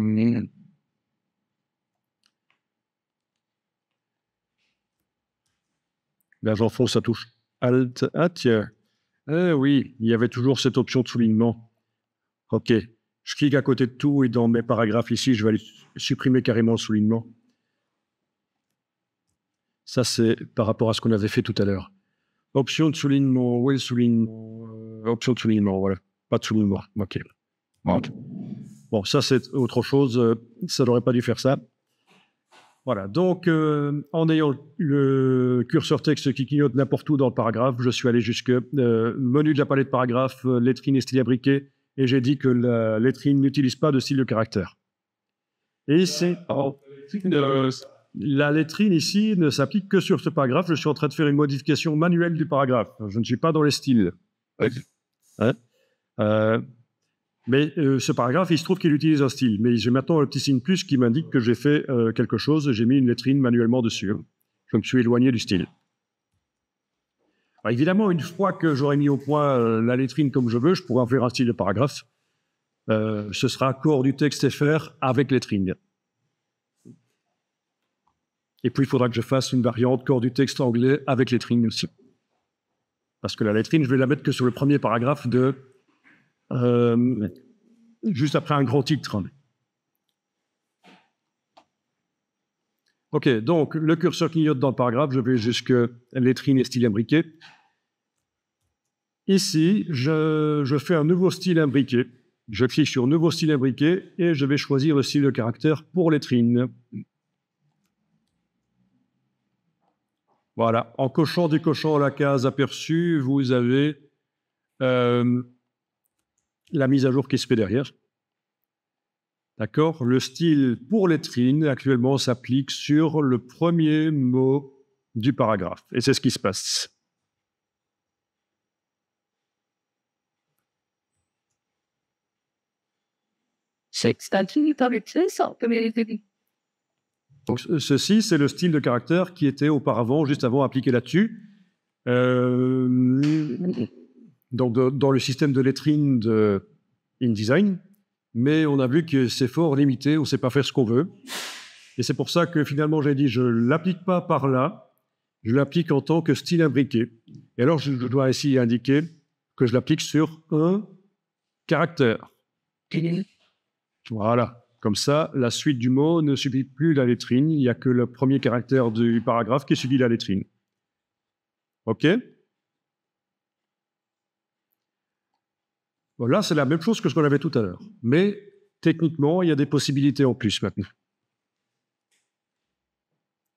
j'enfonce sa touche Alt. Ah, tiens. Oui, il y avait toujours cette option de soulignement. OK. Je clique à côté de tout et dans mes paragraphes ici, je vais aller supprimer carrément le soulignement. Ça, c'est par rapport à ce qu'on avait fait tout à l'heure. Option de soulignement. Où est le soulignement? Option de soulignement, voilà. Pas de soulignement. OK. Bon, ça, c'est autre chose. Ça n'aurait pas dû faire ça. Voilà. Donc, en ayant le curseur texte qui clignote n'importe où dans le paragraphe, je suis allé jusque menu de la palette paragraphe, lettrine et style imbriqué, et j'ai dit que la lettrine n'utilise pas de style de caractère. Et c'est... La lettrine ici ne s'applique que sur ce paragraphe. Je suis en train de faire une modification manuelle du paragraphe. Je ne suis pas dans les styles. Hein? Mais ce paragraphe, il se trouve qu'il utilise un style. Mais j'ai maintenant un petit signe plus qui m'indique que j'ai fait quelque chose et j'ai mis une lettrine manuellement dessus. Je me suis éloigné du style. Alors, évidemment, une fois que j'aurai mis au point la lettrine comme je veux, je pourrai en faire un style de paragraphe. Ce sera corps du texte FR avec lettrine. Et puis, il faudra que je fasse une variante corps du texte anglais avec lettrine aussi. Parce que la lettrine, je vais la mettre que sur le premier paragraphe juste après un gros titre. OK, donc le curseur clignote dans le paragraphe, je vais jusque lettrine et style imbriqué. Ici, je fais un nouveau style imbriqué. Je clique sur nouveau style imbriqué et je vais choisir le style de caractère pour lettrine. Voilà, en décochant la case aperçue, vous avez la mise à jour qui se fait derrière. D'accord? Le style pour lettrine, actuellement, s'applique sur le premier mot du paragraphe. Et c'est ce qui se passe. Donc, ceci, c'est le style de caractère qui était auparavant, juste avant, appliqué là-dessus. Donc, dans le système de lettrine de InDesign. mais on a vu que c'est fort limité, on ne sait pas faire ce qu'on veut. Et c'est pour ça que finalement, j'ai dit, je ne l'applique pas par là, je l'applique en tant que style imbriqué. Et alors, je dois ici indiquer que je l'applique sur un caractère. Voilà. Comme ça, la suite du mot ne subit plus la lettrine. Il n'y a que le premier caractère du paragraphe qui subit la lettrine. OK? Bon, là, c'est la même chose que ce qu'on avait tout à l'heure. Mais techniquement, il y a des possibilités en plus maintenant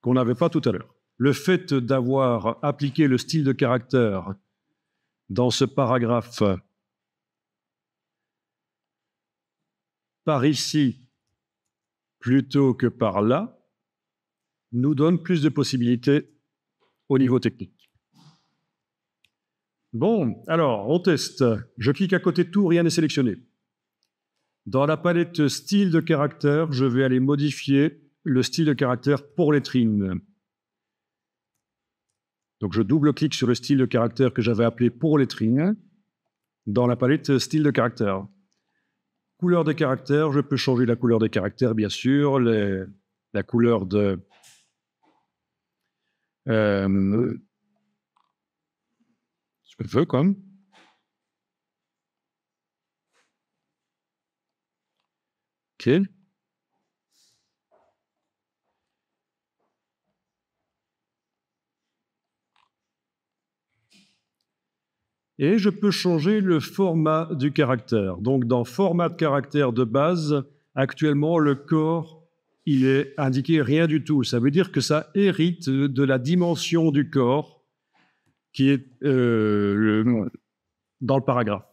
qu'on n'avait pas tout à l'heure. Le fait d'avoir appliqué le style de caractère dans ce paragraphe par ici plutôt que par là nous donne plus de possibilités au niveau technique. Bon, alors, on teste. Je clique à côté de tout, rien n'est sélectionné. Dans la palette style de caractère, je vais aller modifier le style de caractère pour lettrine. Donc, je double-clique sur le style de caractère que j'avais appelé pour lettrine dans la palette style de caractère. Couleur des caractères, je peux changer la couleur des caractères, bien sûr, la couleur de... ce que je veux, quand même. OK. Et je peux changer le format du caractère. Donc, dans format de caractère de base, actuellement, le corps, il est indiqué rien du tout. Ça veut dire que ça hérite de la dimension du corps qui est dans le paragraphe.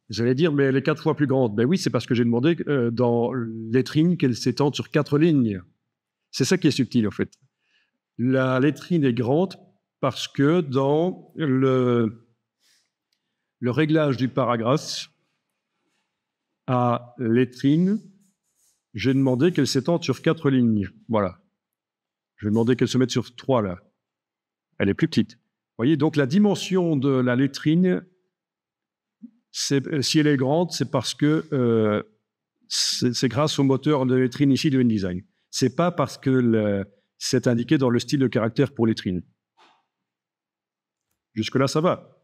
J'allais dire, mais elle est 4 fois plus grande. Ben oui, c'est parce que j'ai demandé dans lettrine qu'elle s'étende sur 4 lignes. C'est ça qui est subtil, en fait. La lettrine est grande parce que dans le réglage du paragraphe à lettrine, j'ai demandé qu'elle s'étende sur 4 lignes. Voilà. Je vais demander qu'elle se mette sur 3, là. Elle est plus petite. Vous voyez, donc la dimension de la lettrine, si elle est grande, c'est parce que c'est grâce au moteur de lettrine ici de InDesign. C'est pas parce que c'est indiqué dans le style de caractère pour lettrine. Jusque-là, ça va.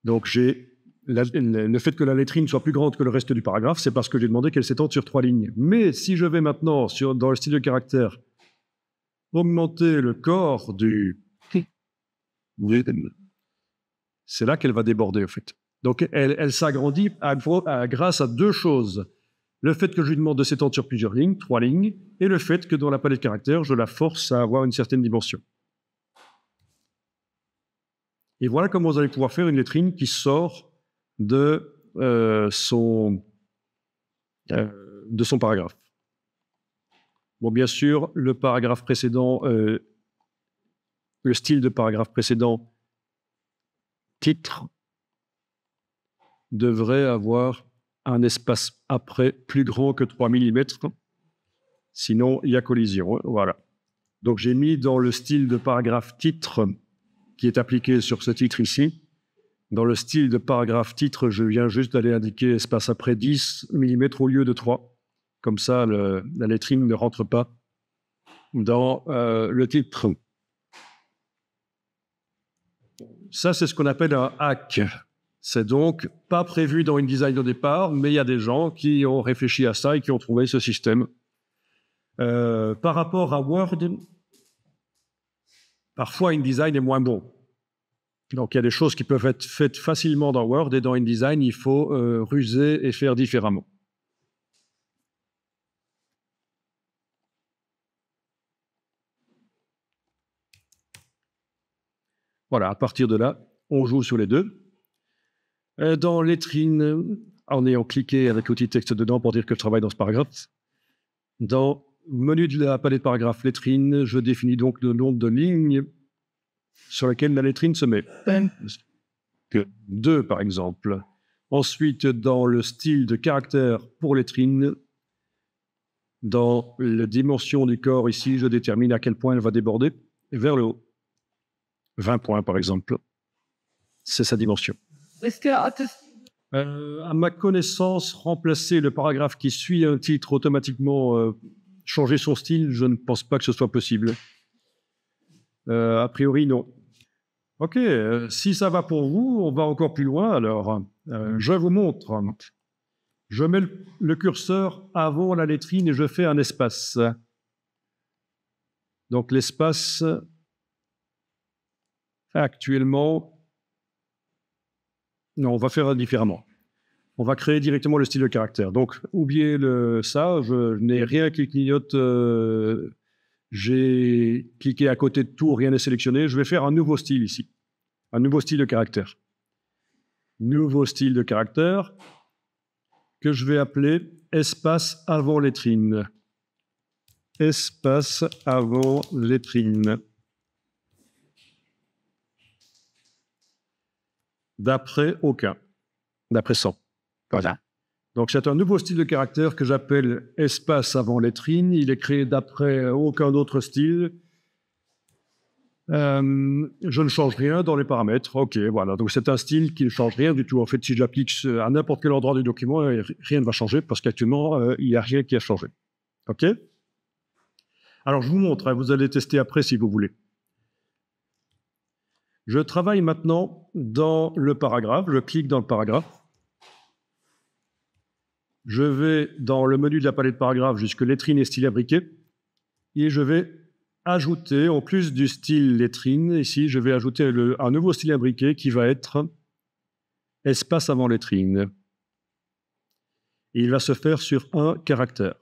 Donc, le fait que la lettrine soit plus grande que le reste du paragraphe, c'est parce que j'ai demandé qu'elle s'étende sur 3 lignes. Mais si je vais maintenant, dans le style de caractère, augmenter le corps du... C'est là qu'elle va déborder, en fait. Donc, elle s'agrandit grâce à 2 choses. Le fait que je lui demande de s'étendre sur plusieurs lignes, 3 lignes, et le fait que dans la palette de caractères, je la force à avoir une certaine dimension. Et voilà comment vous allez pouvoir faire une lettrine qui sort de son paragraphe. Bon, bien sûr, le paragraphe précédent, le style de paragraphe précédent, titre, devrait avoir un espace après plus grand que 3 mm. Sinon, il y a collision. Voilà. Donc, j'ai mis dans le style de paragraphe titre qui est appliqué sur ce titre ici. Dans le style de paragraphe titre, je viens juste d'aller indiquer espace après 10 mm au lieu de 3. Comme ça, la lettrine ne rentre pas dans le titre. Ça, c'est ce qu'on appelle un hack. C'est donc pas prévu dans InDesign au départ, mais il y a des gens qui ont réfléchi à ça et qui ont trouvé ce système. Par rapport à Word, parfois InDesign est moins bon. Donc il y a des choses qui peuvent être faites facilement dans Word et dans InDesign, il faut ruser et faire différemment. Voilà, à partir de là, on joue sur les deux. Dans lettrine, en ayant cliqué avec l'outil texte dedans pour dire que je travaille dans ce paragraphe, dans menu de la palette paragraphe lettrine, je définis donc le nombre de lignes sur lesquelles la lettrine se met. 2, par exemple. Ensuite, dans le style de caractère pour lettrine, dans la dimension du corps, ici, je détermine à quel point elle va déborder vers le haut. 20 points, par exemple. C'est sa dimension. À ma connaissance, remplacer le paragraphe qui suit un titre automatiquement, changer son style, je ne pense pas que ce soit possible. A priori, non. OK, si ça va pour vous, on va encore plus loin. Alors, je vous montre. Je mets le curseur avant la lettrine et je fais un espace. Donc, l'espace, actuellement... Non, on va faire différemment. On va créer directement le style de caractère. Donc, oubliez ça, je n'ai rien qui clignote. J'ai cliqué à côté de tout, rien n'est sélectionné. Je vais faire un nouveau style ici. Un nouveau style de caractère. Nouveau style de caractère que je vais appeler espace avant lettrine. Espace avant lettrine. D'après aucun. D'après 100. Voilà. Donc, c'est un nouveau style de caractère que j'appelle espace avant lettrine. Il est créé d'après aucun autre style. Je ne change rien dans les paramètres. OK, voilà. Donc, c'est un style qui ne change rien du tout. En fait, si j'applique à n'importe quel endroit du document, rien ne va changer parce qu'actuellement, il n'y a rien qui a changé. OK? Alors, je vous montre. Hein, vous allez tester après si vous voulez. Je travaille maintenant dans le paragraphe. Je clique dans le paragraphe. Je vais dans le menu de la palette paragraphe jusque lettrine et style imbriqué. Et je vais ajouter, en plus du style lettrine, ici, je vais ajouter un nouveau style imbriqué qui va être espace avant lettrine. Et il va se faire sur un caractère.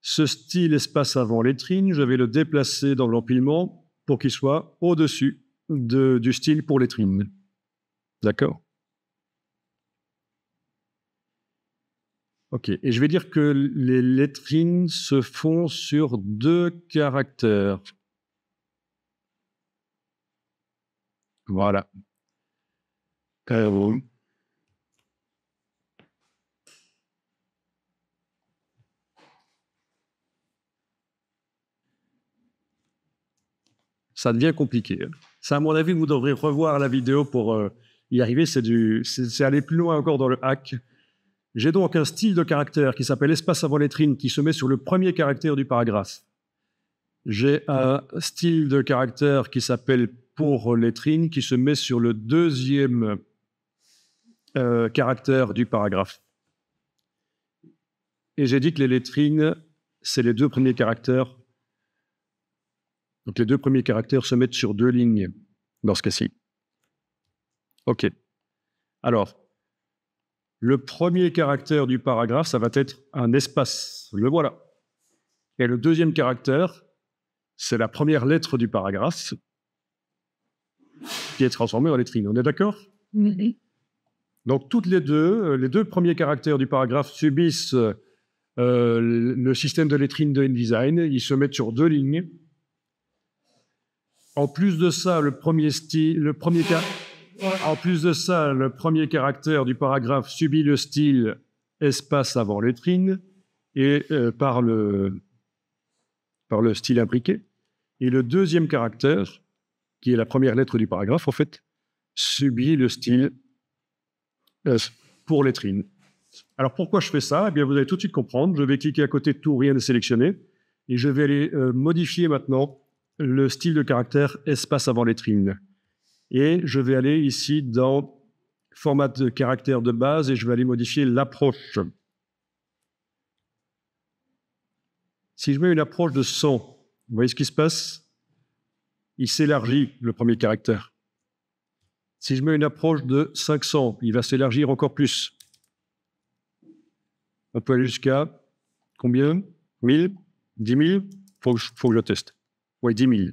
Ce style espace avant lettrine, je vais le déplacer dans l'empilement pour qu'il soit au-dessus du style pour lettrine. D'accord? OK. Et je vais dire que les lettrines se font sur 2 caractères. Voilà. Ça devient compliqué. Ça, à mon avis, vous devrez revoir la vidéo pour y arriver. C'est aller plus loin encore dans le hack. J'ai donc un style de caractère qui s'appelle espace avant lettrine qui se met sur le premier caractère du paragraphe. J'ai un style de caractère qui s'appelle pour lettrine qui se met sur le deuxième caractère du paragraphe. Et j'ai dit que les lettrines, c'est les 2 premiers caractères. Donc les 2 premiers caractères se mettent sur 2 lignes dans ce cas-ci. OK. Alors, le premier caractère du paragraphe, ça va être un espace. Le voilà. Et le deuxième caractère, c'est la première lettre du paragraphe qui est transformée en lettrine. On est d'accord? Oui. Donc, toutes les deux premiers caractères du paragraphe subissent le système de lettrine de InDesign. Ils se mettent sur 2 lignes. En plus de ça, le premier caractère du paragraphe subit le style espace avant lettrine et par le style imbriqué. Et le deuxième caractère, qui est la première lettre du paragraphe, en fait, subit le style pour lettrine. Alors pourquoi je fais ça? Eh bien, vous allez tout de suite comprendre. Je vais cliquer à côté de tout, rien n'est sélectionné, et je vais aller modifier maintenant le style de caractère espace avant lettrine. Et je vais aller ici dans format de caractère de base et je vais aller modifier l'approche. Si je mets une approche de 100, vous voyez ce qui se passe? Il s'élargit, le premier caractère. Si je mets une approche de 500, il va s'élargir encore plus. On peut aller jusqu'à combien? 1000? 10 000? Faut que je teste. Oui, 10 000.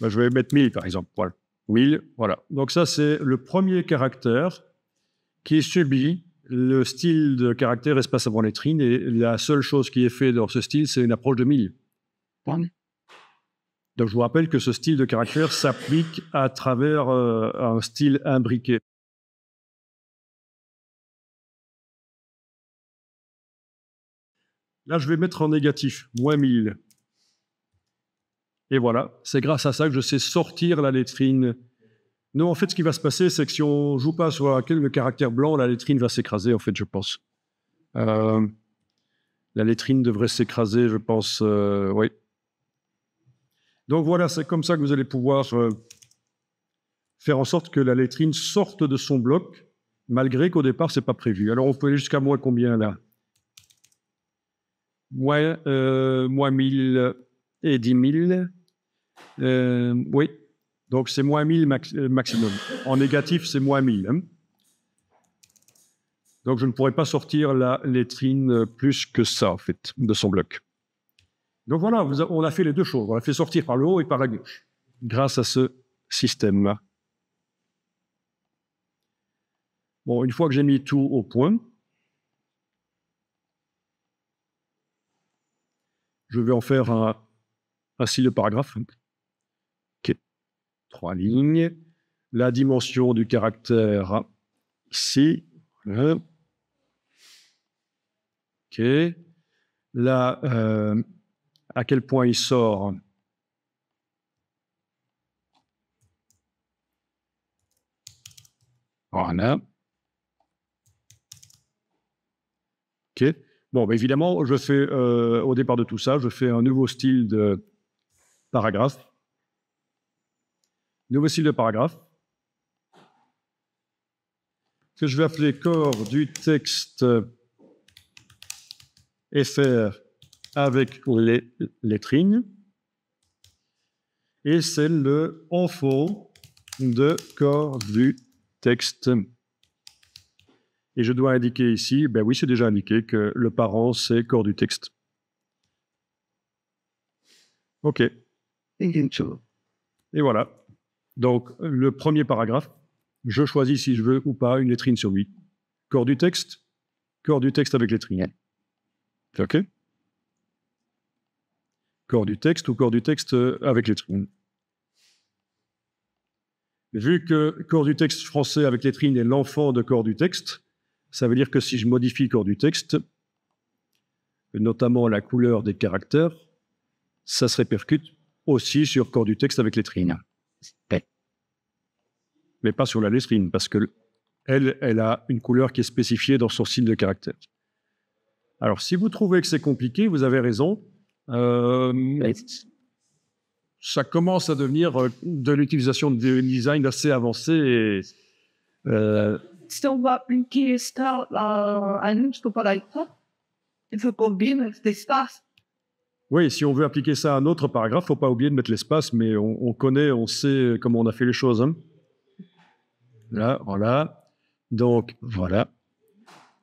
Ben, je vais mettre 1000 par exemple. Voilà. 1000, voilà. Donc ça, c'est le premier caractère qui subit le style de caractère espace avant lettrine et la seule chose qui est faite dans ce style, c'est une approche de 1000. Donc je vous rappelle que ce style de caractère s'applique à travers un style imbriqué. Là, je vais mettre en négatif, moins 1000. Et voilà, c'est grâce à ça que je sais sortir la lettrine Non, en fait, ce qui va se passer, c'est que si on joue pas sur le caractère blanc, la lettrine va s'écraser, en fait, je pense. La lettrine devrait s'écraser, je pense, oui. Donc voilà, c'est comme ça que vous allez pouvoir faire en sorte que la lettrine sorte de son bloc, malgré qu'au départ, c'est pas prévu. Alors, on peut aller jusqu'à moins combien, là? Moins 1000 et 10 000. Oui. Donc, c'est moins 1000 maximum. En négatif, c'est moins 1000. Hein. Donc, je ne pourrais pas sortir la lettrine plus que ça, en fait, de son bloc. Donc, voilà, on a fait les deux choses. On l'a fait sortir par le haut et par la gauche, grâce à ce système-là. Bon, une fois que j'ai mis tout au point, je vais en faire un style de paragraphe. OK. 3 lignes. La dimension du caractère ici. Voilà. OK. Là, à quel point il sort? Voilà. OK. Bon, bah évidemment, je fais, au départ de tout ça, je fais un nouveau style de paragraphe. Nouveau style de paragraphe. Que je vais appeler corps du texte FR avec les lettrines. Et c'est le en fond de corps du texte. Et je dois indiquer ici, ben oui, c'est déjà indiqué que le parent, c'est corps du texte. OK. Et voilà. Donc, le premier paragraphe, je choisis si je veux ou pas une lettrine sur lui. Corps du texte avec lettrine. OK. Corps du texte ou corps du texte avec lettrine. Vu que corps du texte français avec lettrine est l'enfant de corps du texte, ça veut dire que si je modifie corps du texte, notamment la couleur des caractères, ça se répercute aussi sur corps du texte avec lettrine. Mais pas sur la lettrine, parce que elle a une couleur qui est spécifiée dans son style de caractère. Alors, si vous trouvez que c'est compliqué, vous avez raison. Ça commence à devenir de l'utilisation de design assez avancé. Et, Si on va appliquer ça à nous, je peux pas aller ça. Il faut qu'on vienne avec l'espace. oui, si on veut appliquer ça à un autre paragraphe, il ne faut pas oublier de mettre l'espace, mais on connaît, on sait comment on a fait les choses. Hein. Là, voilà. Donc, voilà.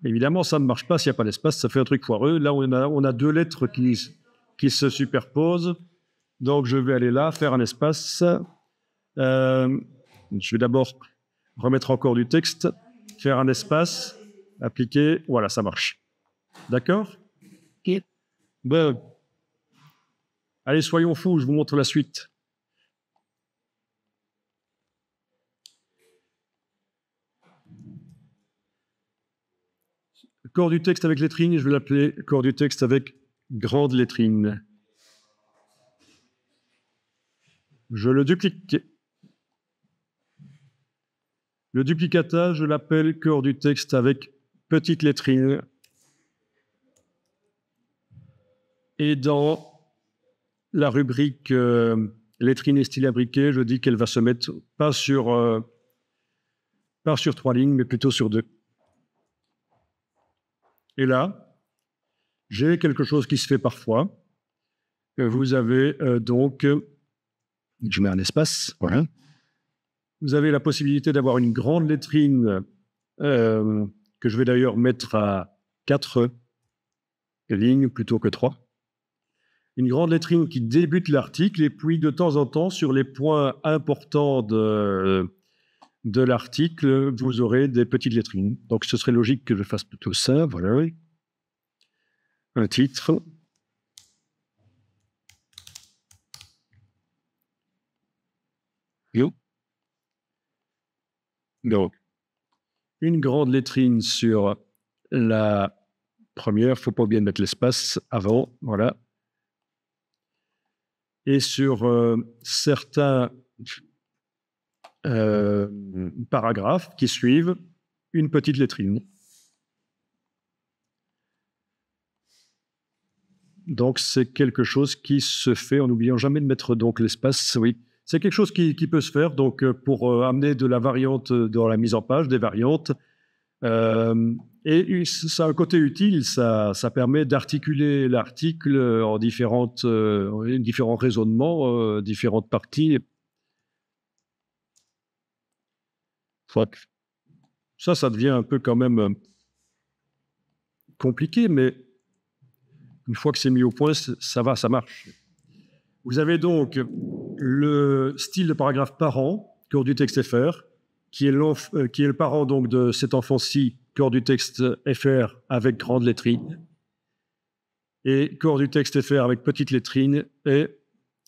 Évidemment, ça ne marche pas s'il n'y a pas d'espace, ça fait un truc foireux. Là, on a deux lettres qui se superposent. Donc, je vais aller là, faire un espace. Je vais d'abord remettre encore du texte, faire un espace, appliquer. Voilà, ça marche. D'accord? Ok. Ben, allez, soyons fous, je vous montre la suite. Corps du texte avec lettrine, je vais l'appeler corps du texte avec grande lettrine. Je le duplique. Le duplicata, je l'appelle corps du texte avec petite lettrine. Et dans la rubrique lettrine et style imbriqué, je dis qu'elle va se mettre pas sur 3 lignes, mais plutôt sur 2. Et là, j'ai quelque chose qui se fait parfois. Vous avez donc, je mets un espace, voilà. Vous avez la possibilité d'avoir une grande lettrine que je vais d'ailleurs mettre à 4 lignes plutôt que 3. Une grande lettrine qui débute l'article et puis de temps en temps, sur les points importants de l'article, vous aurez des petites lettrines. Donc, ce serait logique que je fasse plutôt ça. Voilà. Un titre. Donc, une grande lettrine sur la première. Il ne faut pas oublier de mettre l'espace avant. Voilà. Et sur certains paragraphes qui suivent une petite lettrine. Donc, c'est quelque chose qui se fait en n'oubliant jamais de mettre donc l'espace. Oui, c'est quelque chose qui peut se faire donc pour amener de la variante dans la mise en page, des variantes. Et ça a un côté utile, ça permet d'articuler l'article en différents raisonnements, différentes parties. Ça devient un peu quand même compliqué, mais une fois que c'est mis au point, ça va, ça marche. Vous avez donc le style de paragraphe parent, corps du texte FR, qui est le parent donc de cet enfant-ci, corps du texte FR avec grande lettrine, et corps du texte FR avec petite lettrine, et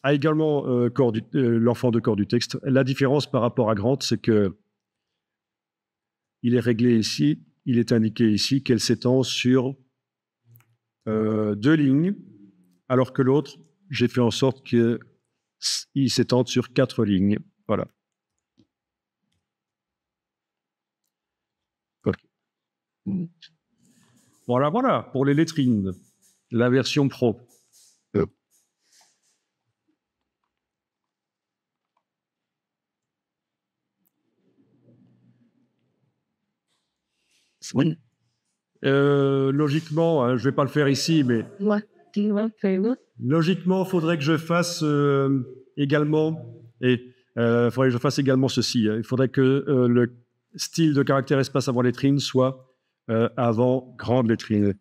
a également l'enfant de corps du texte. La différence par rapport à Grant, c'est que il est réglé ici, il est indiqué ici qu'elle s'étend sur 2 lignes, alors que l'autre, j'ai fait en sorte qu'il s'étende sur 4 lignes. Voilà. Okay. Voilà, pour les lettrines, la version pro. Oui. Logiquement, hein, je ne vais pas le faire ici, mais logiquement, il faudrait que je fasse également, ceci. Il faudrait que le style de caractère espace avant lettrine soit avant grande lettrine.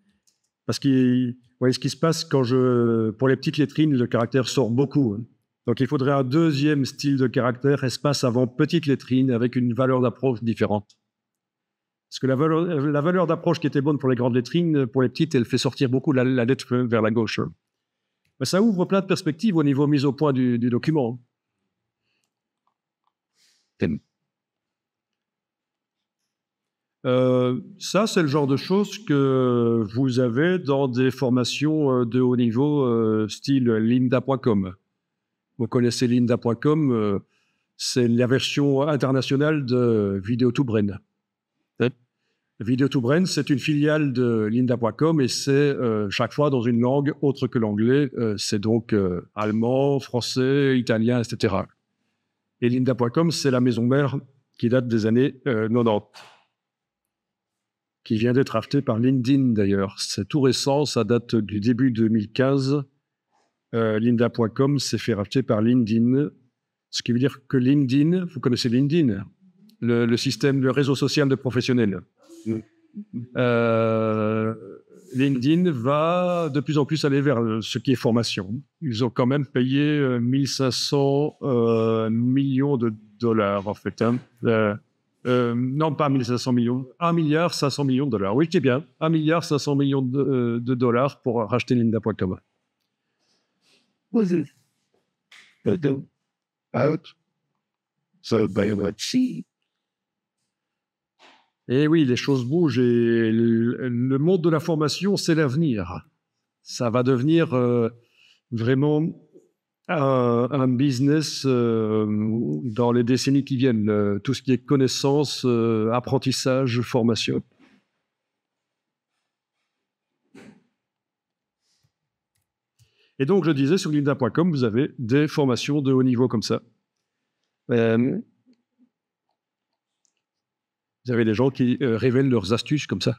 Parce que ce qui se passe pour les petites lettrines, le caractère sort beaucoup. Hein. Donc, il faudrait un deuxième style de caractère espace avant petite lettrine avec une valeur d'approche différente. Parce que la valeur d'approche qui était bonne pour les grandes lettrines, pour les petites, elle fait sortir beaucoup la lettre vers la gauche. Mais ça ouvre plein de perspectives au niveau mise au point du document. Ça, c'est le genre de choses que vous avez dans des formations de haut niveau, style lynda.com. Vous connaissez lynda.com, c'est la version internationale de Video2Brain. Video2Brain, c'est une filiale de lynda.com et c'est chaque fois dans une langue autre que l'anglais. C'est donc allemand, français, italien, etc. Et lynda.com, c'est la maison mère qui date des années 90, qui vient d'être achetée par LinkedIn d'ailleurs. C'est tout récent, ça date du début 2015. Lynda.com s'est fait racheter par LinkedIn, ce qui veut dire que LinkedIn, vous connaissez LinkedIn, le système, le réseau social de professionnels. LinkedIn va de plus en plus aller vers ce qui est formation. Ils ont quand même payé 1500 millions de dollars, en fait. Hein. Non, pas 1500 millions, 1 milliard 500 millions de dollars. Oui, c'est bien, 1 milliard 500 millions de dollars pour racheter lynda.com. Et oui, les choses bougent et le monde de la formation, c'est l'avenir. Ça va devenir vraiment un business dans les décennies qui viennent. Tout ce qui est connaissance, apprentissage, formation. Et donc, je disais, sur lynda.com, vous avez des formations de haut niveau comme ça. Vous avez des gens qui révèlent leurs astuces comme ça.